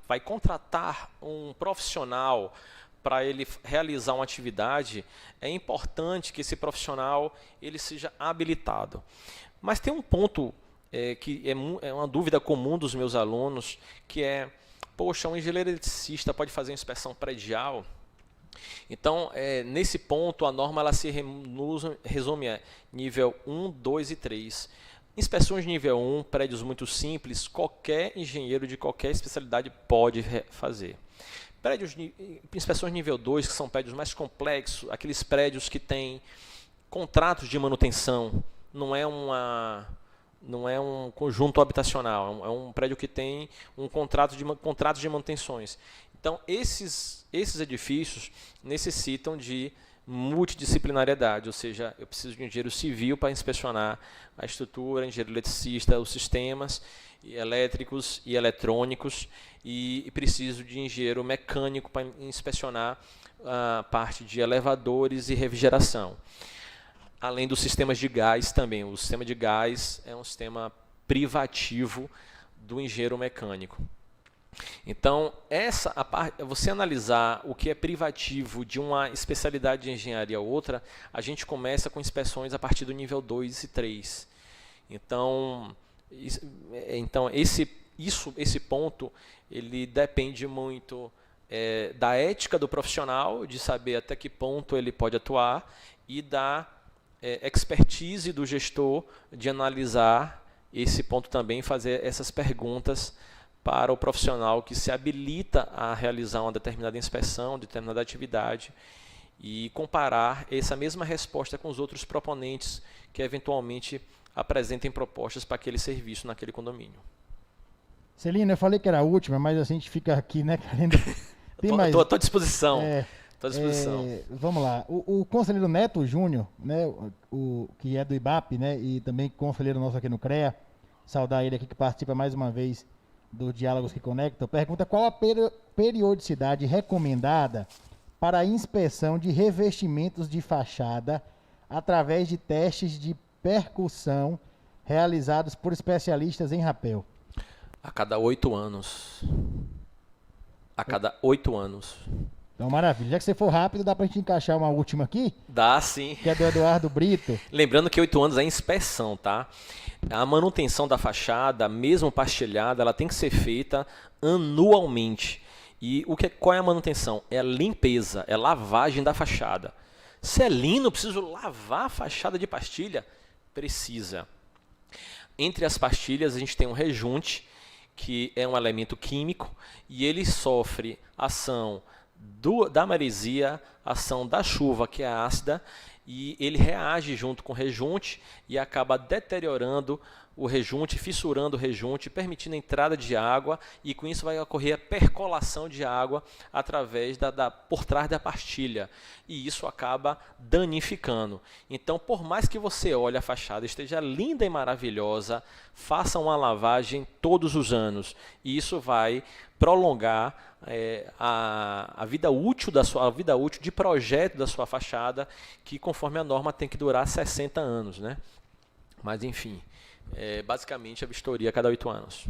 vai contratar um profissional para ele realizar uma atividade, é importante que esse profissional ele seja habilitado. Mas tem um ponto que é uma dúvida comum dos meus alunos, que poxa, um engenheiro eletricista pode fazer uma inspeção predial? Então, nesse ponto, a norma ela se resume a nível 1, 2 e 3. Inspeções de nível 1, prédios muito simples, qualquer engenheiro de qualquer especialidade pode fazer. Inspeções de nível 2, que são prédios mais complexos, aqueles prédios que têm contratos de manutenção, não é um conjunto habitacional, é um prédio que tem contratos de manutenções. Então, esses edifícios necessitam de multidisciplinariedade, ou seja, eu preciso de um engenheiro civil para inspecionar a estrutura, engenheiro eletricista, os sistemas elétricos e eletrônicos, e preciso de engenheiro mecânico para inspecionar a parte de elevadores e refrigeração. Além dos sistemas de gás também. O sistema de gás é um sistema privativo do engenheiro mecânico. Então, você analisar o que é privativo de uma especialidade de engenharia a outra, a gente começa com inspeções a partir do nível 2 e 3. Então esse ponto ele depende muito da ética do profissional, de saber até que ponto ele pode atuar, e da expertise do gestor de analisar esse ponto também, fazer essas perguntas para o profissional que se habilita a realizar uma determinada inspeção, determinada atividade, e comparar essa mesma resposta com os outros proponentes que eventualmente apresentem propostas para aquele serviço naquele condomínio. Celino, eu falei que era a última, mas a gente fica aqui, né, querendo... Estou à disposição. Vamos lá. O conselheiro Neto Júnior, né, que é do IBAP, né, e também conselheiro nosso aqui no CREA, saudar ele aqui que participa mais uma vez do Diálogos que Conectam, pergunta qual a periodicidade recomendada para a inspeção de revestimentos de fachada através de testes de percussão realizados por especialistas em rapel. A cada 8 anos. A cada 8 anos. Então, maravilha. Já que você for rápido, dá pra gente encaixar uma última aqui, Dá sim. que é do Eduardo Brito. Lembrando que 8 anos é inspeção, tá? A manutenção da fachada, mesmo pastelhada, ela tem que ser feita anualmente. E qual é a manutenção? É a limpeza, é a lavagem da fachada. Se é lino, preciso lavar a fachada de pastilha? Precisa. Entre as pastilhas, a gente tem um rejunte, que é um elemento químico, e ele sofre ação da maresia, ação da chuva, que é ácida, e ele reage junto com o rejunte e acaba deteriorando o rejunte, fissurando o rejunte, permitindo a entrada de água, e com isso vai ocorrer a percolação de água através por trás da pastilha, e isso acaba danificando. Então, por mais que você olhe a fachada, esteja linda e maravilhosa, faça uma lavagem todos os anos, e isso vai prolongar a vida útil de projeto da sua fachada, que conforme a norma tem que durar 60 anos, né? Mas enfim, basicamente a vistoria a cada 8 anos.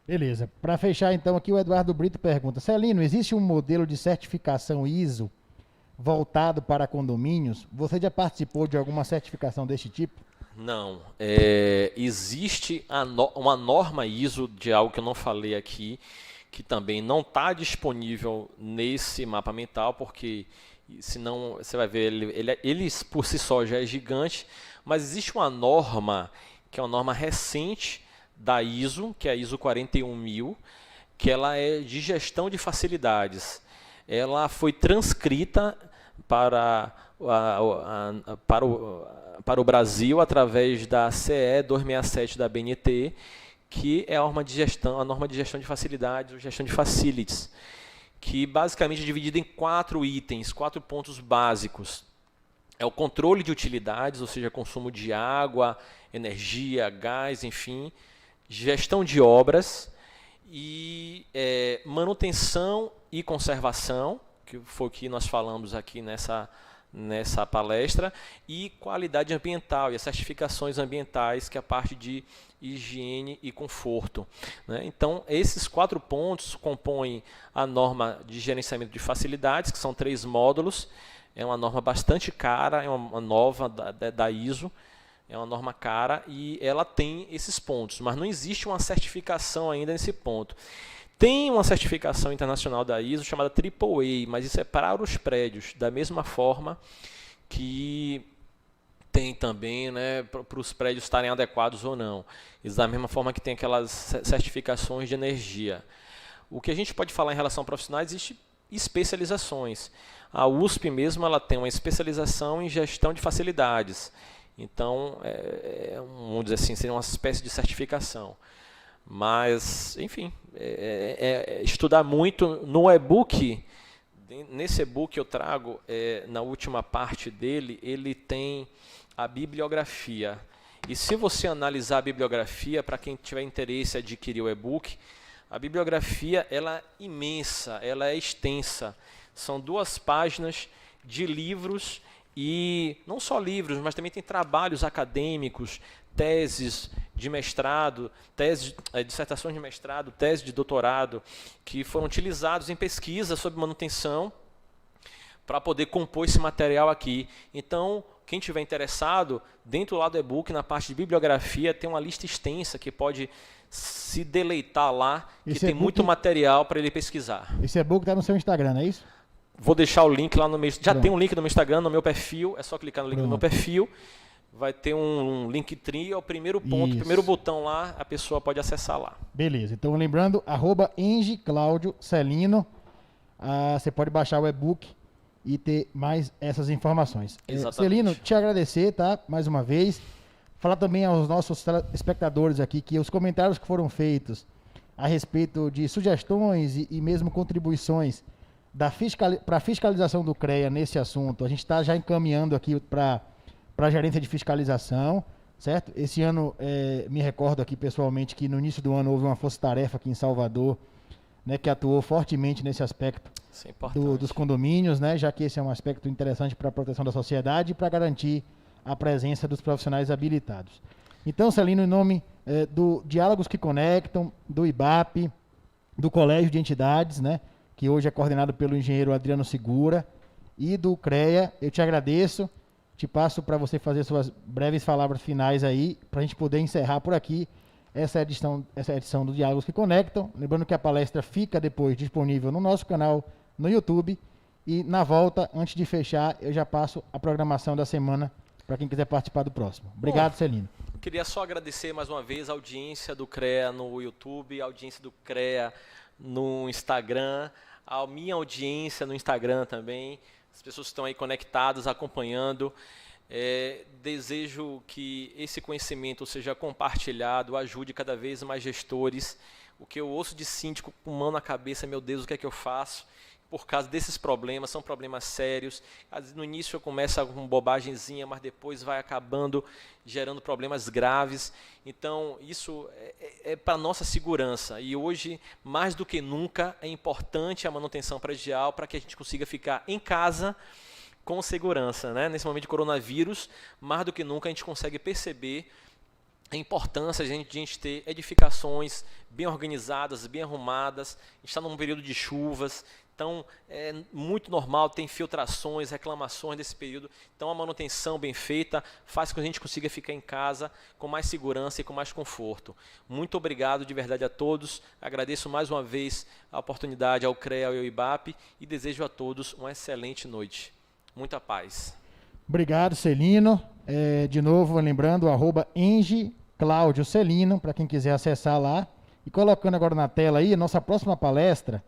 Beleza. Para fechar então aqui, o Eduardo Brito pergunta: Celino, existe um modelo de certificação ISO voltado para condomínios? Você já participou de alguma certificação deste tipo? Não. Existe uma norma ISO de algo que eu não falei aqui, que também não está disponível nesse mapa mental, porque senão você vai ver, ele por si só já é gigante, mas existe uma norma, que é uma norma recente da ISO, que é a ISO 41000, que ela é de gestão de facilidades. Ela foi transcrita para o Brasil através da CE 267 da BNT, que é a norma de gestão de facilidades, ou gestão de facilities, que basicamente é dividida em 4 itens, 4 pontos básicos. É o controle de utilidades, ou seja, consumo de água, energia, gás, enfim, gestão de obras e manutenção e conservação, que foi o que nós falamos aqui nessa palestra, e qualidade ambiental e as certificações ambientais, que é a parte de higiene e conforto, né? Então, esses 4 pontos compõem a norma de gerenciamento de facilidades, que são 3 módulos. É uma norma bastante cara, é uma nova da ISO, é uma norma cara, e ela tem esses pontos, mas não existe uma certificação ainda nesse ponto. Tem uma certificação internacional da ISO chamada AAA, mas isso é para os prédios, da mesma forma que tem também, né, para os prédios estarem adequados ou não. Isso da mesma forma que tem aquelas certificações de energia. O que a gente pode falar em relação a profissionais, existe especializações. A USP mesmo, ela tem uma especialização em gestão de facilidades. Então, vamos dizer assim, seria uma espécie de certificação. Mas, enfim, estudar muito no e-book. Nesse e-book eu trago, na última parte dele, ele tem a bibliografia. E se você analisar a bibliografia, para quem tiver interesse em adquirir o e-book, a bibliografia ela é imensa, ela é extensa. São 2 páginas de livros, e não só livros, mas também tem trabalhos acadêmicos, teses de mestrado, dissertações de mestrado, tese de doutorado, que foram utilizados em pesquisa sobre manutenção para poder compor esse material aqui. Então, quem tiver interessado, dentro lá do e-book, na parte de bibliografia, tem uma lista extensa que pode se deleitar lá, que tem muito material para ele pesquisar. Esse e-book está no seu Instagram, não é isso? Vou deixar o link lá no meu... Já tem um link no meu Instagram, no meu perfil, é só clicar no link do meu perfil. Vai ter um Linktree, é o primeiro ponto, o primeiro botão lá, a pessoa pode acessar lá. Beleza, então lembrando, @engclaudio_celino, você pode baixar o e-book e ter mais essas informações. Exatamente. Celino, te agradecer, tá? Mais uma vez. Falar também aos nossos espectadores aqui que os comentários que foram feitos a respeito de sugestões e mesmo contribuições para a fiscalização do CREA nesse assunto, a gente está já encaminhando aqui para a gerência de fiscalização, certo? Esse ano, me recordo aqui pessoalmente que no início do ano houve uma força-tarefa aqui em Salvador, né, que atuou fortemente nesse aspecto dos condomínios, né, já que esse é um aspecto interessante para a proteção da sociedade e para garantir a presença dos profissionais habilitados. Então, Celino, em nome do Diálogos que Conectam, do IBAP, do Colégio de Entidades, né, que hoje é coordenado pelo engenheiro Adriano Segura, e do CREA. Eu te agradeço, te passo para você fazer suas breves palavras finais aí, para a gente poder encerrar por aqui essa edição do Diálogos que Conectam. Lembrando que a palestra fica depois disponível no nosso canal no YouTube. E na volta, antes de fechar, eu já passo a programação da semana para quem quiser participar do próximo. Obrigado, Celino. Queria só agradecer mais uma vez a audiência do CREA no YouTube, a audiência do CREA no Instagram, a minha audiência no Instagram também, as pessoas que estão aí conectadas, acompanhando. Desejo que esse conhecimento seja compartilhado, ajude cada vez mais gestores. O que eu ouço de síndico com mão na cabeça, meu Deus, o que é que eu faço? Por causa desses problemas, são problemas sérios. No início começa com bobagemzinha, mas depois vai acabando gerando problemas graves. Então, isso é para a nossa segurança. E hoje, mais do que nunca, é importante a manutenção predial para que a gente consiga ficar em casa com segurança, né? Nesse momento de coronavírus, mais do que nunca a gente consegue perceber a importância de a gente ter edificações bem organizadas, bem arrumadas. A gente está num período de chuvas, então é muito normal, tem filtrações, reclamações desse período. Então a manutenção bem feita faz com que a gente consiga ficar em casa com mais segurança e com mais conforto. Muito obrigado de verdade a todos. Agradeço mais uma vez a oportunidade ao CREA e ao IBAP e desejo a todos uma excelente noite. Muita paz. Obrigado, Celino. De novo, lembrando, @EngeClaudio_Celino, para quem quiser acessar lá. E colocando agora na tela aí, a nossa próxima palestra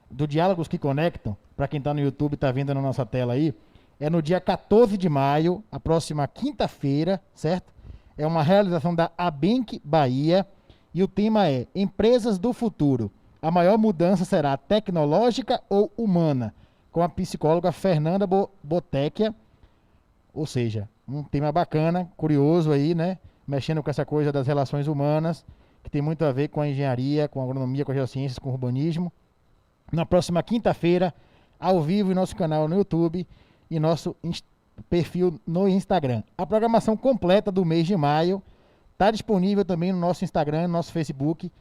do Diálogos que Conectam, para quem está no YouTube, está vendo na nossa tela aí, é no dia 14 de maio, a próxima quinta-feira, certo? É uma realização da Abenc Bahia, e o tema é Empresas do Futuro. A maior mudança será tecnológica ou humana? Com a psicóloga Fernanda Bottecchia, ou seja, um tema bacana, curioso aí, né? Mexendo com essa coisa das relações humanas, que tem muito a ver com a engenharia, com a agronomia, com as geociências, com o urbanismo. Na próxima quinta-feira, ao vivo em nosso canal no YouTube e nosso perfil no Instagram. A programação completa do mês de maio está disponível também no nosso Instagram, no nosso Facebook,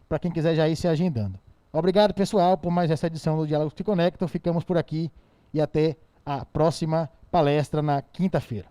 para quem quiser já ir se agendando. Obrigado, pessoal, por mais essa edição do Diálogos que Conectam. Ficamos por aqui e até a próxima palestra na quinta-feira.